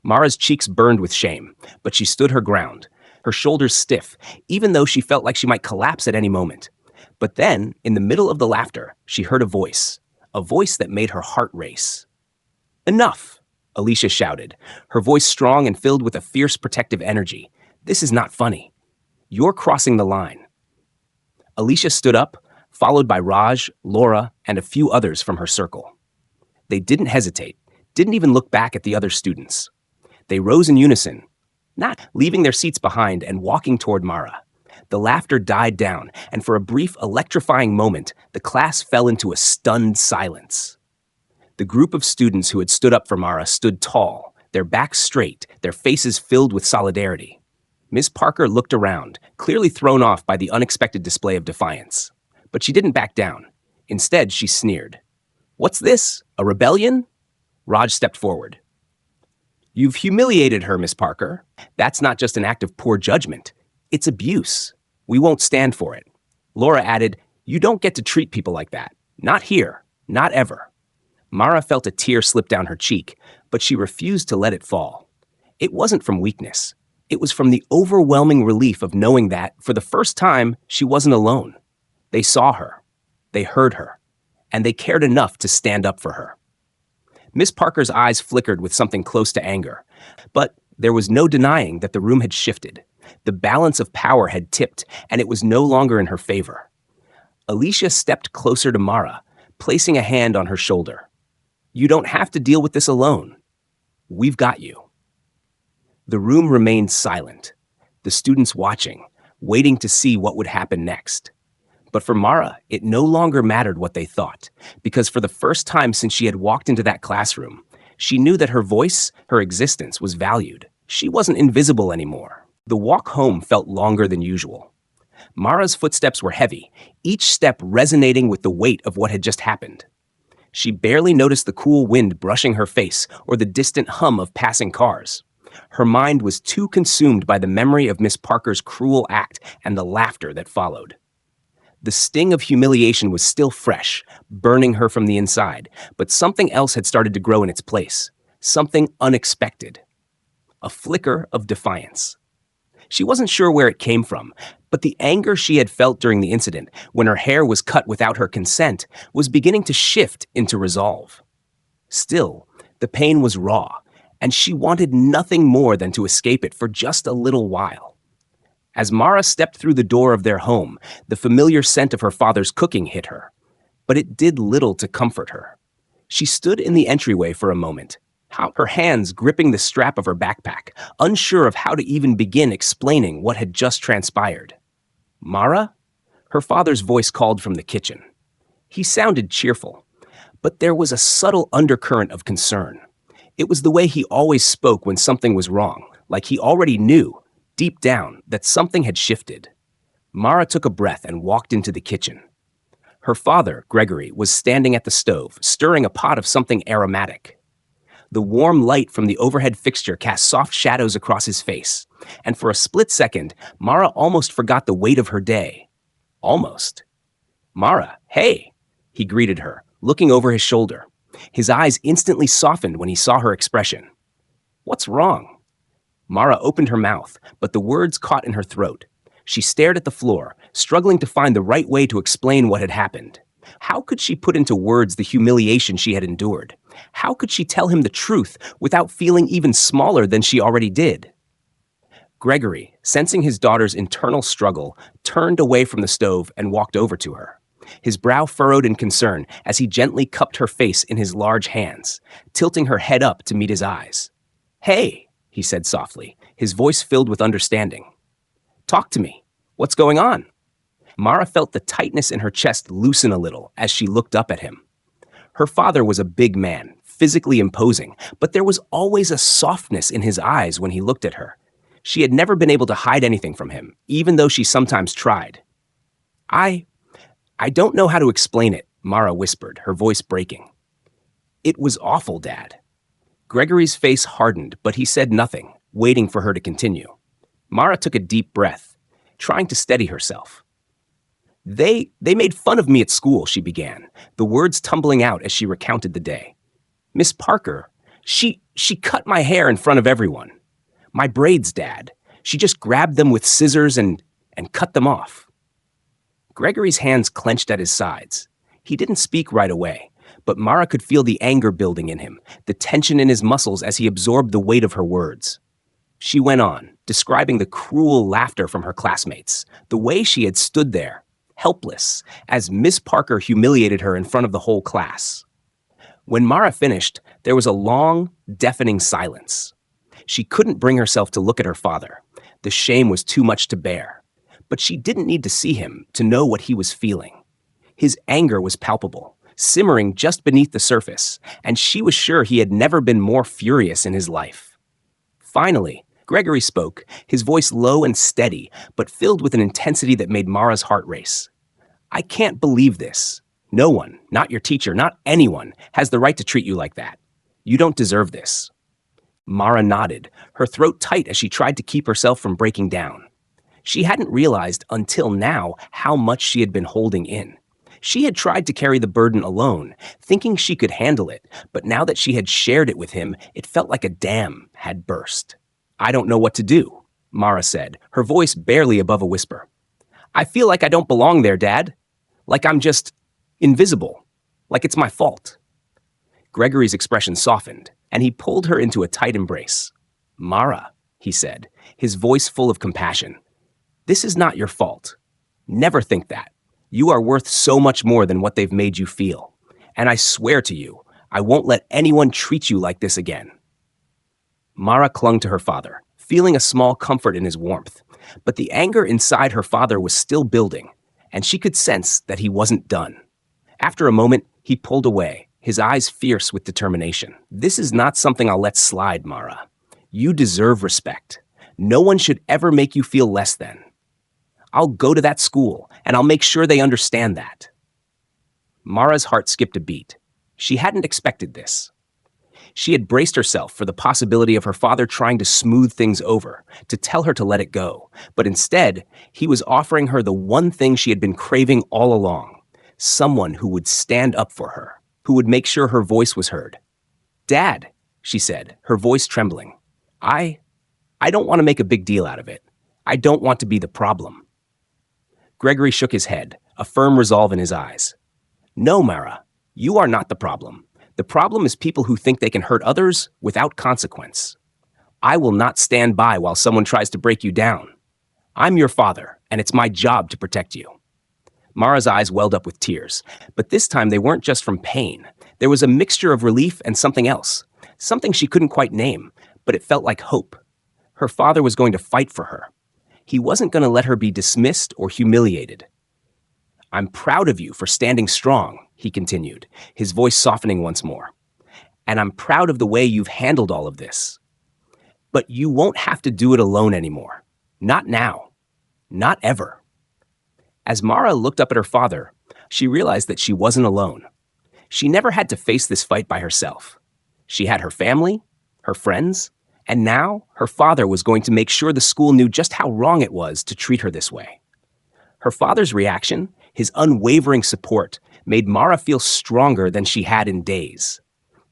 Mara's cheeks burned with shame, but she stood her ground, her shoulders stiff, even though she felt like she might collapse at any moment. But then, in the middle of the laughter, she heard a voice that made her heart race. "Enough!" Alicia shouted, her voice strong and filled with a fierce protective energy. "This is not funny. You're crossing the line." Alicia stood up, followed by Raj, Laura, and a few others from her circle. They didn't hesitate, didn't even look back at the other students. They rose in unison, not leaving their seats behind and walking toward Mara. The laughter died down, and for a brief, electrifying moment, the class fell into a stunned silence. The group of students who had stood up for Mara stood tall, their backs straight, their faces filled with solidarity. Miss Parker looked around, clearly thrown off by the unexpected display of defiance. But she didn't back down. Instead, she sneered. "What's this? A rebellion?" Raj stepped forward. "You've humiliated her, Miss Parker. That's not just an act of poor judgment. It's abuse. We won't stand for it." Laura added, "You don't get to treat people like that. Not here. Not ever." Mara felt a tear slip down her cheek, but she refused to let it fall. It wasn't from weakness. It was from the overwhelming relief of knowing that, for the first time, she wasn't alone. They saw her. They heard her. And they cared enough to stand up for her. Miss Parker's eyes flickered with something close to anger. But there was no denying that the room had shifted. The balance of power had tipped, and it was no longer in her favor. Alicia stepped closer to Mara, placing a hand on her shoulder. "You don't have to deal with this alone. We've got you." The room remained silent, the students watching, waiting to see what would happen next. But for Mara, it no longer mattered what they thought, because for the first time since she had walked into that classroom, she knew that her voice, her existence, was valued. She wasn't invisible anymore. The walk home felt longer than usual. Mara's footsteps were heavy, each step resonating with the weight of what had just happened. She barely noticed the cool wind brushing her face or the distant hum of passing cars. Her mind was too consumed by the memory of Miss Parker's cruel act and the laughter that followed. The sting of humiliation was still fresh, burning her from the inside, but something else had started to grow in its place, something unexpected. A flicker of defiance. She wasn't sure where it came from, but the anger she had felt during the incident, when her hair was cut without her consent, was beginning to shift into resolve. Still, the pain was raw, and she wanted nothing more than to escape it for just a little while. As Mara stepped through the door of their home, the familiar scent of her father's cooking hit her, but it did little to comfort her. She stood in the entryway for a moment, her hands gripping the strap of her backpack, unsure of how to even begin explaining what had just transpired. "Mara?" Her father's voice called from the kitchen. He sounded cheerful, but there was a subtle undercurrent of concern. It was the way he always spoke when something was wrong, like he already knew, deep down, that something had shifted. Mara took a breath and walked into the kitchen. Her father, Gregory, was standing at the stove, stirring a pot of something aromatic. The warm light from the overhead fixture cast soft shadows across his face, and for a split second, Mara almost forgot the weight of her day. Almost. "Mara, hey," he greeted her, looking over his shoulder. His eyes instantly softened when he saw her expression. "What's wrong?" Mara opened her mouth, but the words caught in her throat. She stared at the floor, struggling to find the right way to explain what had happened. How could she put into words the humiliation she had endured? How could she tell him the truth without feeling even smaller than she already did? Gregory, sensing his daughter's internal struggle, turned away from the stove and walked over to her. his brow furrowed in concern as he gently cupped her face in his large hands, tilting her head up to meet his eyes. "Hey," he said softly, his voice filled with understanding. "Talk to me. What's going on?" Mara felt the tightness in her chest loosen a little as she looked up at him. Her father was a big man, physically imposing, but there was always a softness in his eyes when he looked at her. She had never been able to hide anything from him, even though she sometimes tried. I don't know how to explain it," Mara whispered, her voice breaking. "It was awful, Dad." Gregory's face hardened, but he said nothing, waiting for her to continue. Mara took a deep breath, trying to steady herself. They made fun of me at school," she began, the words tumbling out as she recounted the day. "Miss Parker, she cut my hair in front of everyone. My braids, Dad. She just grabbed them with scissors and cut them off." Gregory's hands clenched at his sides. He didn't speak right away, but Mara could feel the anger building in him, the tension in his muscles as he absorbed the weight of her words. She went on, describing the cruel laughter from her classmates, the way she had stood there, helpless, as Miss Parker humiliated her in front of the whole class. When Mara finished, there was a long, deafening silence. She couldn't bring herself to look at her father. The shame was too much to bear. But she didn't need to see him to know what he was feeling. His anger was palpable, simmering just beneath the surface, and she was sure he had never been more furious in his life. Finally, Gregory spoke, his voice low and steady, but filled with an intensity that made Mara's heart race. "I can't believe this. No one, not your teacher, not anyone, has the right to treat you like that. You don't deserve this." Mara nodded, her throat tight as she tried to keep herself from breaking down. She hadn't realized until now how much she had been holding in. She had tried to carry the burden alone, thinking she could handle it, but now that she had shared it with him, it felt like a dam had burst. "I don't know what to do," Mara said, her voice barely above a whisper. "I feel like I don't belong there, Dad. Like I'm just invisible. Like it's my fault." Gregory's expression softened, and he pulled her into a tight embrace. "Mara," he said, his voice full of compassion, "this is not your fault. Never think that. You are worth so much more than what they've made you feel. And I swear to you, I won't let anyone treat you like this again." Mara clung to her father, feeling a small comfort in his warmth, but the anger inside her father was still building, and she could sense that he wasn't done. After a moment, he pulled away, his eyes fierce with determination. "This is not something I'll let slide, Mara. You deserve respect. No one should ever make you feel less than. I'll go to that school, and I'll make sure they understand that." Mara's heart skipped a beat. She hadn't expected this. She had braced herself for the possibility of her father trying to smooth things over, to tell her to let it go. But instead, he was offering her the one thing she had been craving all along, someone who would stand up for her, who would make sure her voice was heard. "Dad," she said, her voice trembling, I don't want to make a big deal out of it. I don't want to be the problem." Gregory shook his head, a firm resolve in his eyes. "No, Mara, you are not the problem. The problem is people who think they can hurt others without consequence. I will not stand by while someone tries to break you down. I'm your father, and it's my job to protect you." Mara's eyes welled up with tears, but this time they weren't just from pain. There was a mixture of relief and something else, something she couldn't quite name, but it felt like hope. Her father was going to fight for her. He wasn't going to let her be dismissed or humiliated. "I'm proud of you for standing strong," he continued, his voice softening once more. "And I'm proud of the way you've handled all of this. But you won't have to do it alone anymore. Not now. Not ever." As Mara looked up at her father, she realized that she wasn't alone. She never had to face this fight by herself. She had her family, her friends, and now her father was going to make sure the school knew just how wrong it was to treat her this way. Her father's reaction, his unwavering support, made Mara feel stronger than she had in days.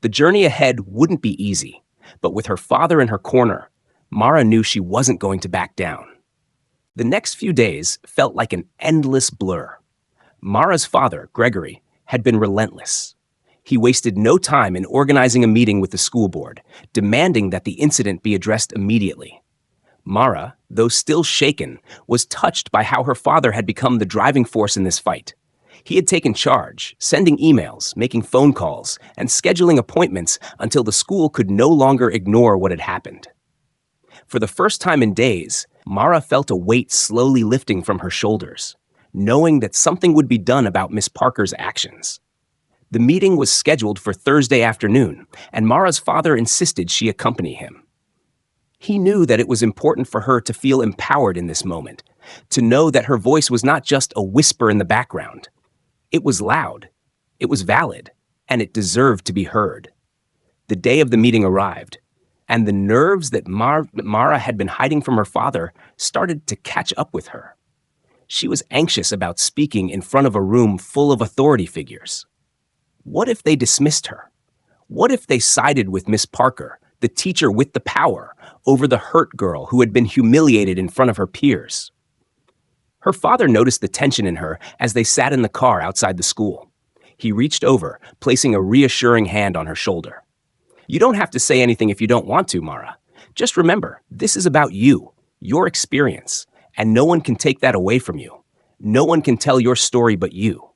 The journey ahead wouldn't be easy, but with her father in her corner, Mara knew she wasn't going to back down. The next few days felt like an endless blur. Mara's father, Gregory, had been relentless. He wasted no time in organizing a meeting with the school board, demanding that the incident be addressed immediately. Mara, though still shaken, was touched by how her father had become the driving force in this fight. He had taken charge, sending emails, making phone calls, and scheduling appointments until the school could no longer ignore what had happened. For the first time in days, Mara felt a weight slowly lifting from her shoulders, knowing that something would be done about Miss Parker's actions. The meeting was scheduled for Thursday afternoon, and Mara's father insisted she accompany him. He knew that it was important for her to feel empowered in this moment, to know that her voice was not just a whisper in the background. It was loud, it was valid, and it deserved to be heard. The day of the meeting arrived, and the nerves that Mara had been hiding from her father started to catch up with her. She was anxious about speaking in front of a room full of authority figures. What if they dismissed her? What if they sided with Miss Parker, the teacher with the power, over the hurt girl who had been humiliated in front of her peers? Her father noticed the tension in her as they sat in the car outside the school. He reached over, placing a reassuring hand on her shoulder. "You don't have to say anything if you don't want to, Mara. Just remember, this is about you, your experience, and no one can take that away from you. No one can tell your story but you."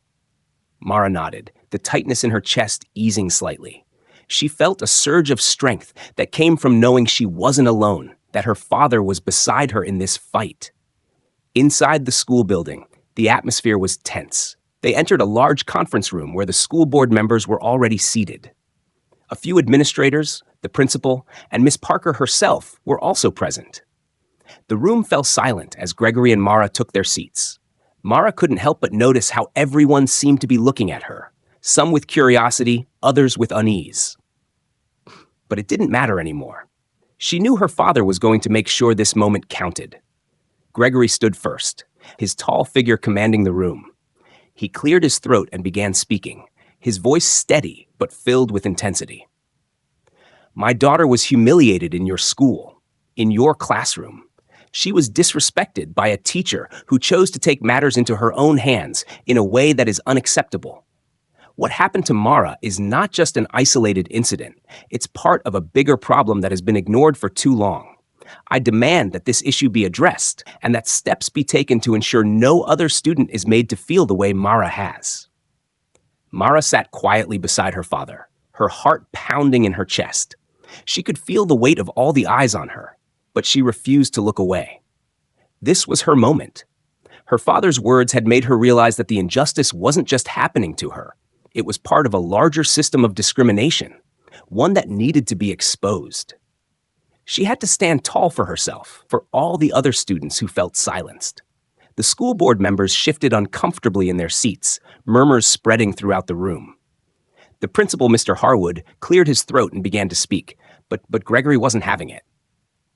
Mara nodded, the tightness in her chest easing slightly. She felt a surge of strength that came from knowing she wasn't alone, that her father was beside her in this fight. Inside the school building, the atmosphere was tense. They entered a large conference room where the school board members were already seated. A few administrators, the principal, and Miss Parker herself were also present. The room fell silent as Gregory and Mara took their seats. Mara couldn't help but notice how everyone seemed to be looking at her, some with curiosity, others with unease. But it didn't matter anymore. She knew her father was going to make sure this moment counted. Gregory stood first, his tall figure commanding the room. He cleared his throat and began speaking, his voice steady but filled with intensity. "My daughter was humiliated in your school, in your classroom. She was disrespected by a teacher who chose to take matters into her own hands in a way that is unacceptable. What happened to Mara is not just an isolated incident. It's part of a bigger problem that has been ignored for too long. I demand that this issue be addressed and that steps be taken to ensure no other student is made to feel the way Mara has." Mara sat quietly beside her father, her heart pounding in her chest. She could feel the weight of all the eyes on her, but she refused to look away. This was her moment. Her father's words had made her realize that the injustice wasn't just happening to her. It was part of a larger system of discrimination, one that needed to be exposed. She had to stand tall for herself, for all the other students who felt silenced. The school board members shifted uncomfortably in their seats, murmurs spreading throughout the room. The principal, Mr. Harwood, cleared his throat and began to speak, but Gregory wasn't having it.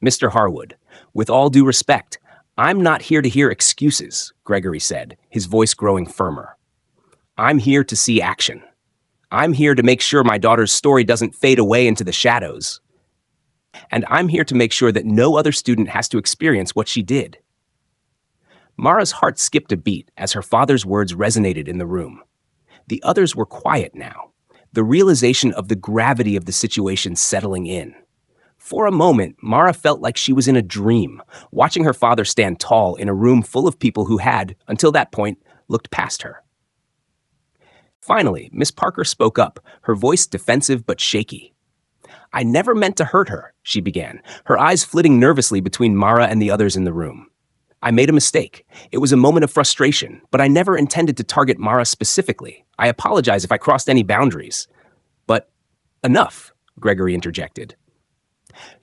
"Mr. Harwood, with all due respect, I'm not here to hear excuses," Gregory said, his voice growing firmer. "I'm here to see action. I'm here to make sure my daughter's story doesn't fade away into the shadows. And I'm here to make sure that no other student has to experience what she did." Mara's heart skipped a beat as her father's words resonated in the room. The others were quiet now, the realization of the gravity of the situation settling in. For a moment, Mara felt like she was in a dream, watching her father stand tall in a room full of people who had, until that point, looked past her. Finally, Miss Parker spoke up, her voice defensive but shaky. "I never meant to hurt her," she began, her eyes flitting nervously between Mara and the others in the room. "I made a mistake. It was a moment of frustration, but I never intended to target Mara specifically. I apologize if I crossed any boundaries." "But enough," Gregory interjected.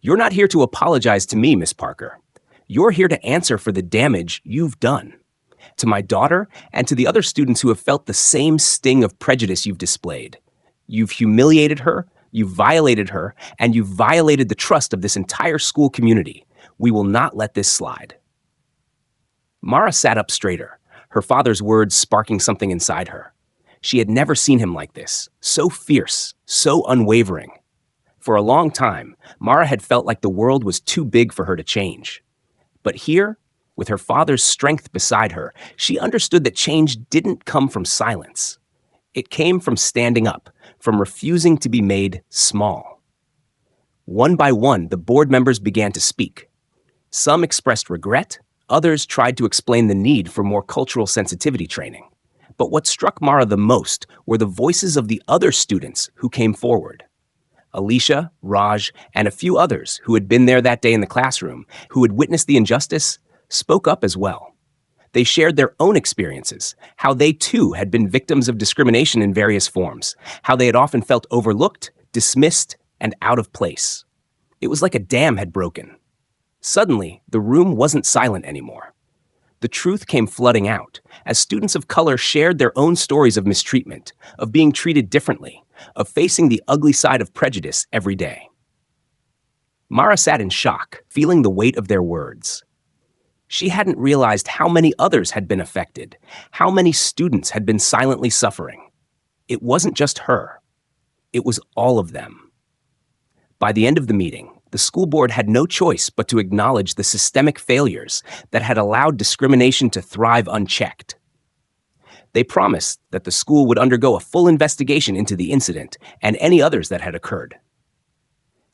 "You're not here to apologize to me, Miss Parker. You're here to answer for the damage you've done. To my daughter and to the other students who have felt the same sting of prejudice you've displayed. You've humiliated her, you've violated her, and you've violated the trust of this entire school community. We will not let this slide." Mara sat up straighter, her father's words sparking something inside her. She had never seen him like this, so fierce, so unwavering. For a long time, Mara had felt like the world was too big for her to change. But here, with her father's strength beside her, she understood that change didn't come from silence. It came from standing up, from refusing to be made small. One by one, the board members began to speak. Some expressed regret, others tried to explain the need for more cultural sensitivity training. But what struck Mara the most were the voices of the other students who came forward. Alicia, Raj, and a few others who had been there that day in the classroom, who had witnessed the injustice, spoke up as well. They shared their own experiences, how they too had been victims of discrimination in various forms, how they had often felt overlooked, dismissed, and out of place. It was like a dam had broken. Suddenly, the room wasn't silent anymore. The truth came flooding out as students of color shared their own stories of mistreatment, of being treated differently, of facing the ugly side of prejudice every day. Mara sat in shock, feeling the weight of their words. She hadn't realized how many others had been affected, how many students had been silently suffering. It wasn't just her. It was all of them. By the end of the meeting, the school board had no choice but to acknowledge the systemic failures that had allowed discrimination to thrive unchecked. They promised that the school would undergo a full investigation into the incident and any others that had occurred.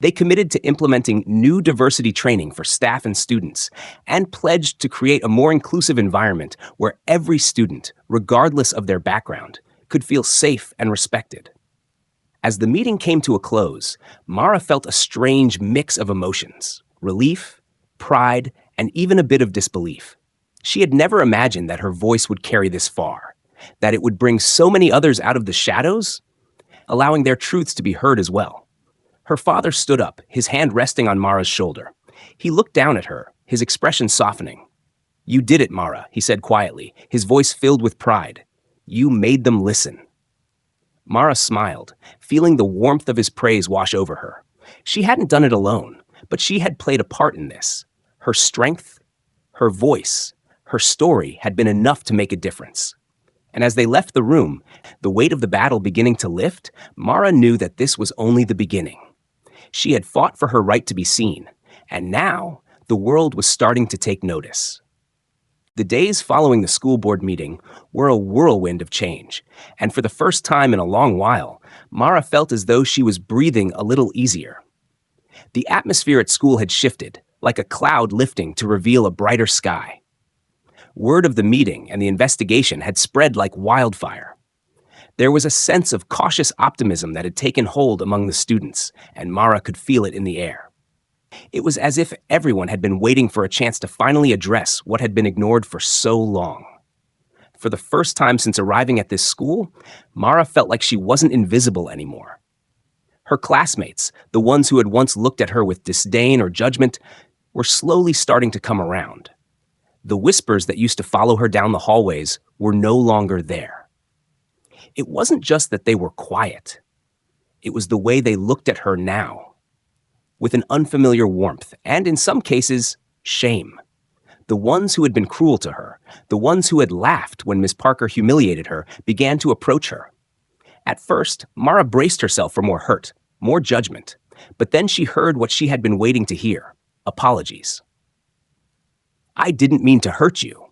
They committed to implementing new diversity training for staff and students and pledged to create a more inclusive environment where every student, regardless of their background, could feel safe and respected. As the meeting came to a close, Mara felt a strange mix of emotions: relief, pride, and even a bit of disbelief. She had never imagined that her voice would carry this far, that it would bring so many others out of the shadows, allowing their truths to be heard as well. Her father stood up, his hand resting on Mara's shoulder. He looked down at her, his expression softening. "You did it, Mara," he said quietly, his voice filled with pride. "You made them listen." Mara smiled, feeling the warmth of his praise wash over her. She hadn't done it alone, but she had played a part in this. Her strength, her voice, her story had been enough to make a difference. And as they left the room, the weight of the battle beginning to lift, Mara knew that this was only the beginning. She had fought for her right to be seen, and now the world was starting to take notice. The days following the school board meeting were a whirlwind of change, and for the first time in a long while, Mara felt as though she was breathing a little easier. The atmosphere at school had shifted, like a cloud lifting to reveal a brighter sky. Word of the meeting and the investigation had spread like wildfire. There was a sense of cautious optimism that had taken hold among the students, and Mara could feel it in the air. It was as if everyone had been waiting for a chance to finally address what had been ignored for so long. For the first time since arriving at this school, Mara felt like she wasn't invisible anymore. Her classmates, the ones who had once looked at her with disdain or judgment, were slowly starting to come around. The whispers that used to follow her down the hallways were no longer there. It wasn't just that they were quiet. It was the way they looked at her now, with an unfamiliar warmth and, in some cases, shame. The ones who had been cruel to her, the ones who had laughed when Miss Parker humiliated her, began to approach her. At first, Mara braced herself for more hurt, more judgment, but then she heard what she had been waiting to hear: apologies. "I didn't mean to hurt you,"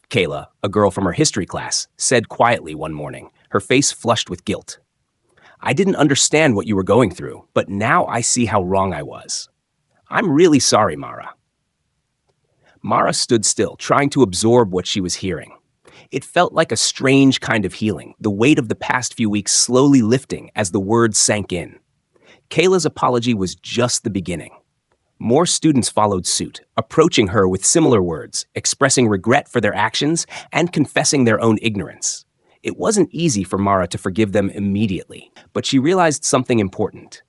Kayla, a girl from her history class, said quietly one morning, her face flushed with guilt. "I didn't understand what you were going through, but now I see how wrong I was. I'm really sorry, Mara." Mara stood still, trying to absorb what she was hearing. It felt like a strange kind of healing, the weight of the past few weeks slowly lifting as the words sank in. Kayla's apology was just the beginning. More students followed suit, approaching her with similar words, expressing regret for their actions and confessing their own ignorance. It wasn't easy for Mara to forgive them immediately, but she realized something important.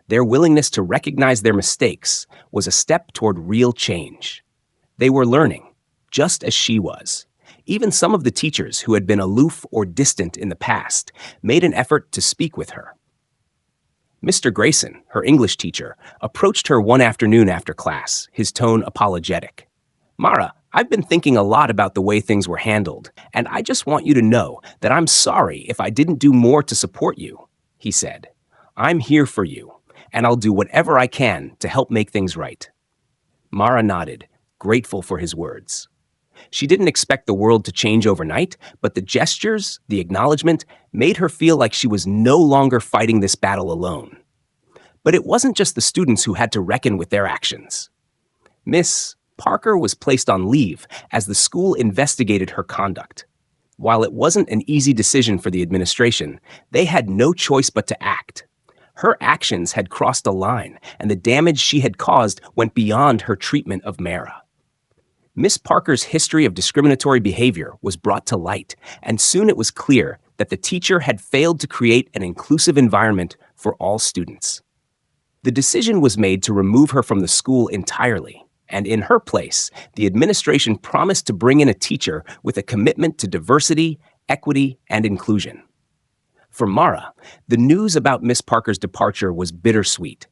Their willingness to recognize their mistakes was a step toward real change. They were learning, just as she was. Even some of the teachers who had been aloof or distant in the past made an effort to speak with her. Mr. Grayson, her English teacher, approached her one afternoon after class, his tone apologetic. "Mara, I've been thinking a lot about the way things were handled, and I just want you to know that I'm sorry if I didn't do more to support you," he said. "I'm here for you, and I'll do whatever I can to help make things right." Mara nodded, grateful for his words. She didn't expect the world to change overnight, but the gestures, the acknowledgement, made her feel like she was no longer fighting this battle alone. But it wasn't just the students who had to reckon with their actions. Miss Parker was placed on leave as the school investigated her conduct. While it wasn't an easy decision for the administration, they had no choice but to act. Her actions had crossed a line, and the damage she had caused went beyond her treatment of Mara. Miss Parker's history of discriminatory behavior was brought to light, and soon it was clear that the teacher had failed to create an inclusive environment for all students. The decision was made to remove her from the school entirely, and in her place, the administration promised to bring in a teacher with a commitment to diversity, equity, and inclusion. For Mara, the news about Miss Parker's departure was bittersweet.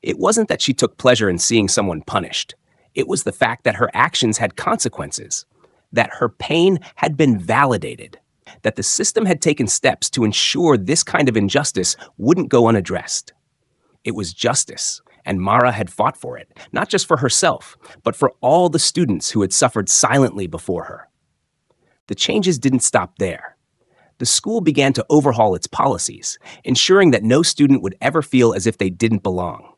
It wasn't that she took pleasure in seeing someone punished. It was the fact that her actions had consequences, that her pain had been validated, that the system had taken steps to ensure this kind of injustice wouldn't go unaddressed. It was justice, and Mara had fought for it, not just for herself, but for all the students who had suffered silently before her. The changes didn't stop there. The school began to overhaul its policies, ensuring that no student would ever feel as if they didn't belong.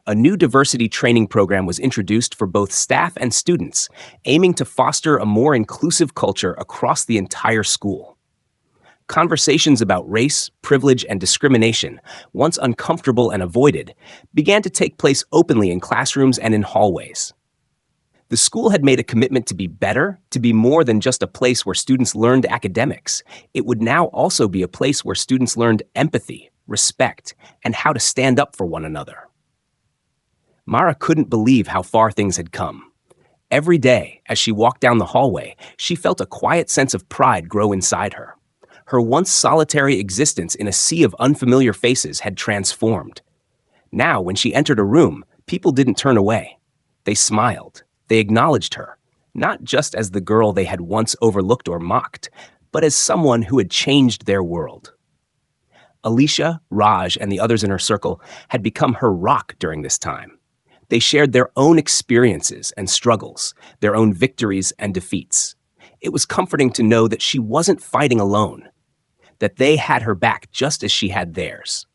A new diversity training program was introduced for both staff and students, aiming to foster a more inclusive culture across the entire school. Conversations about race, privilege, and discrimination, once uncomfortable and avoided, began to take place openly in classrooms and in hallways. The school had made a commitment to be better, to be more than just a place where students learned academics. It would now also be a place where students learned empathy, respect, and how to stand up for one another. Mara couldn't believe how far things had come. Every day, as she walked down the hallway, she felt a quiet sense of pride grow inside her. Her once solitary existence in a sea of unfamiliar faces had transformed. Now, when she entered a room, people didn't turn away. They smiled. They acknowledged her, not just as the girl they had once overlooked or mocked, but as someone who had changed their world. Alicia, Raj, and the others in her circle had become her rock during this time. They shared their own experiences and struggles, their own victories and defeats. It was comforting to know that she wasn't fighting alone, that they had her back just as she had theirs.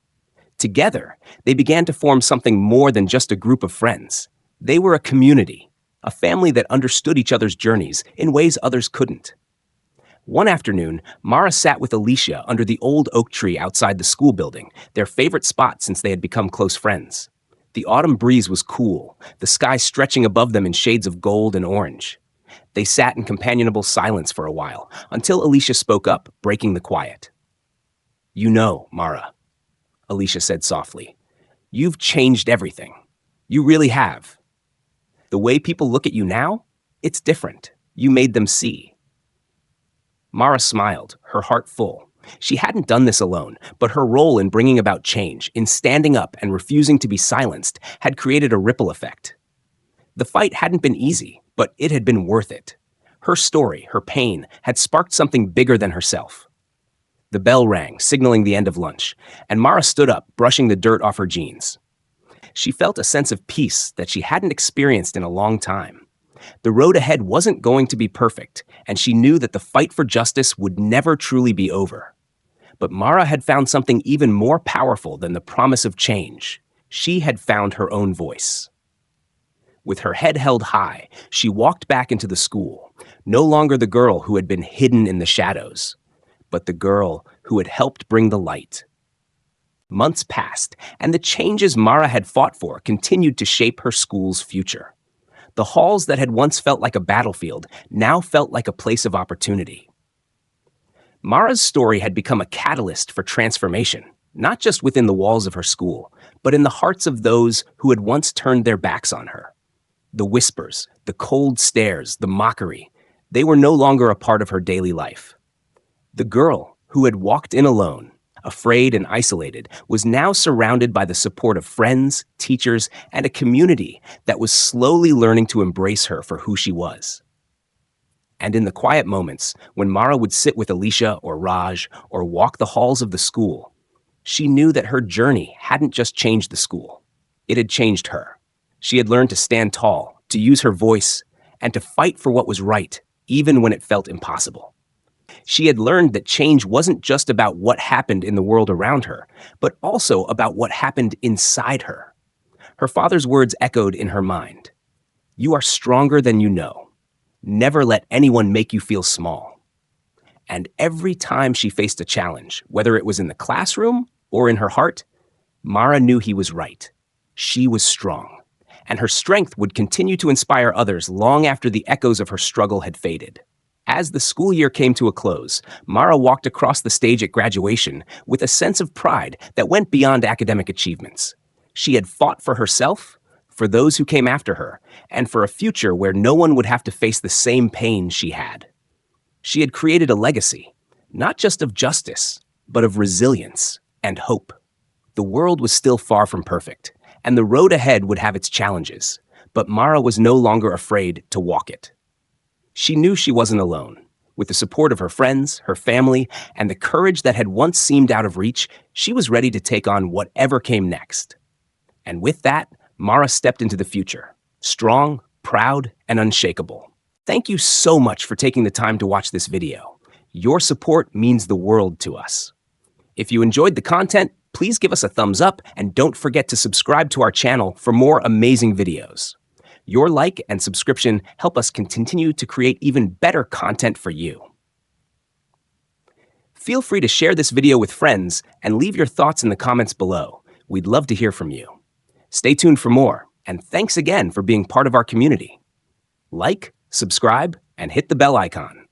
Together, they began to form something more than just a group of friends. They were a community, a family that understood each other's journeys in ways others couldn't. One afternoon, Mara sat with Alicia under the old oak tree outside the school building, their favorite spot since they had become close friends. The autumn breeze was cool, the sky stretching above them in shades of gold and orange. They sat in companionable silence for a while, until Alicia spoke up, breaking the quiet. "You know, Mara," Alicia said softly, "you've changed everything. You really have. The way people look at you now, it's different. You made them see." Mara smiled, her heart full. She hadn't done this alone, but her role in bringing about change, in standing up and refusing to be silenced, had created a ripple effect. The fight hadn't been easy, but it had been worth it. Her story, her pain, had sparked something bigger than herself. The bell rang, signaling the end of lunch, and Mara stood up, brushing the dirt off her jeans. She felt a sense of peace that she hadn't experienced in a long time. The road ahead wasn't going to be perfect, and she knew that the fight for justice would never truly be over. But Mara had found something even more powerful than the promise of change. She had found her own voice. With her head held high, she walked back into the school, no longer the girl who had been hidden in the shadows, but the girl who had helped bring the light. Months passed, and the changes Mara had fought for continued to shape her school's future. The halls that had once felt like a battlefield now felt like a place of opportunity. Mara's story had become a catalyst for transformation, not just within the walls of her school, but in the hearts of those who had once turned their backs on her. The whispers, the cold stares, the mockery, they were no longer a part of her daily life. The girl who had walked in alone, afraid and isolated, was now surrounded by the support of friends, teachers, and a community that was slowly learning to embrace her for who she was. And in the quiet moments, when Mara would sit with Alicia or Raj or walk the halls of the school, she knew that her journey hadn't just changed the school. It had changed her. She had learned to stand tall, to use her voice, and to fight for what was right, even when it felt impossible. She had learned that change wasn't just about what happened in the world around her, but also about what happened inside her. Her father's words echoed in her mind. "You are stronger than you know. Never let anyone make you feel small." And every time she faced a challenge, whether it was in the classroom or in her heart, Mara knew he was right. She was strong, and her strength would continue to inspire others long after the echoes of her struggle had faded. As the school year came to a close, Mara walked across the stage at graduation with a sense of pride that went beyond academic achievements. She had fought for herself, for those who came after her, and for a future where no one would have to face the same pain she had. She had created a legacy, not just of justice, but of resilience and hope. The world was still far from perfect, and the road ahead would have its challenges, but Mara was no longer afraid to walk it. She knew she wasn't alone. With the support of her friends, her family, and the courage that had once seemed out of reach, she was ready to take on whatever came next. And with that, Mara stepped into the future, strong, proud, and unshakable. Thank you so much for taking the time to watch this video. Your support means the world to us. If you enjoyed the content, please give us a thumbs up and don't forget to subscribe to our channel for more amazing videos. Your like and subscription help us continue to create even better content for you. Feel free to share this video with friends and leave your thoughts in the comments below. We'd love to hear from you. Stay tuned for more, and thanks again for being part of our community. Like, subscribe, and hit the bell icon.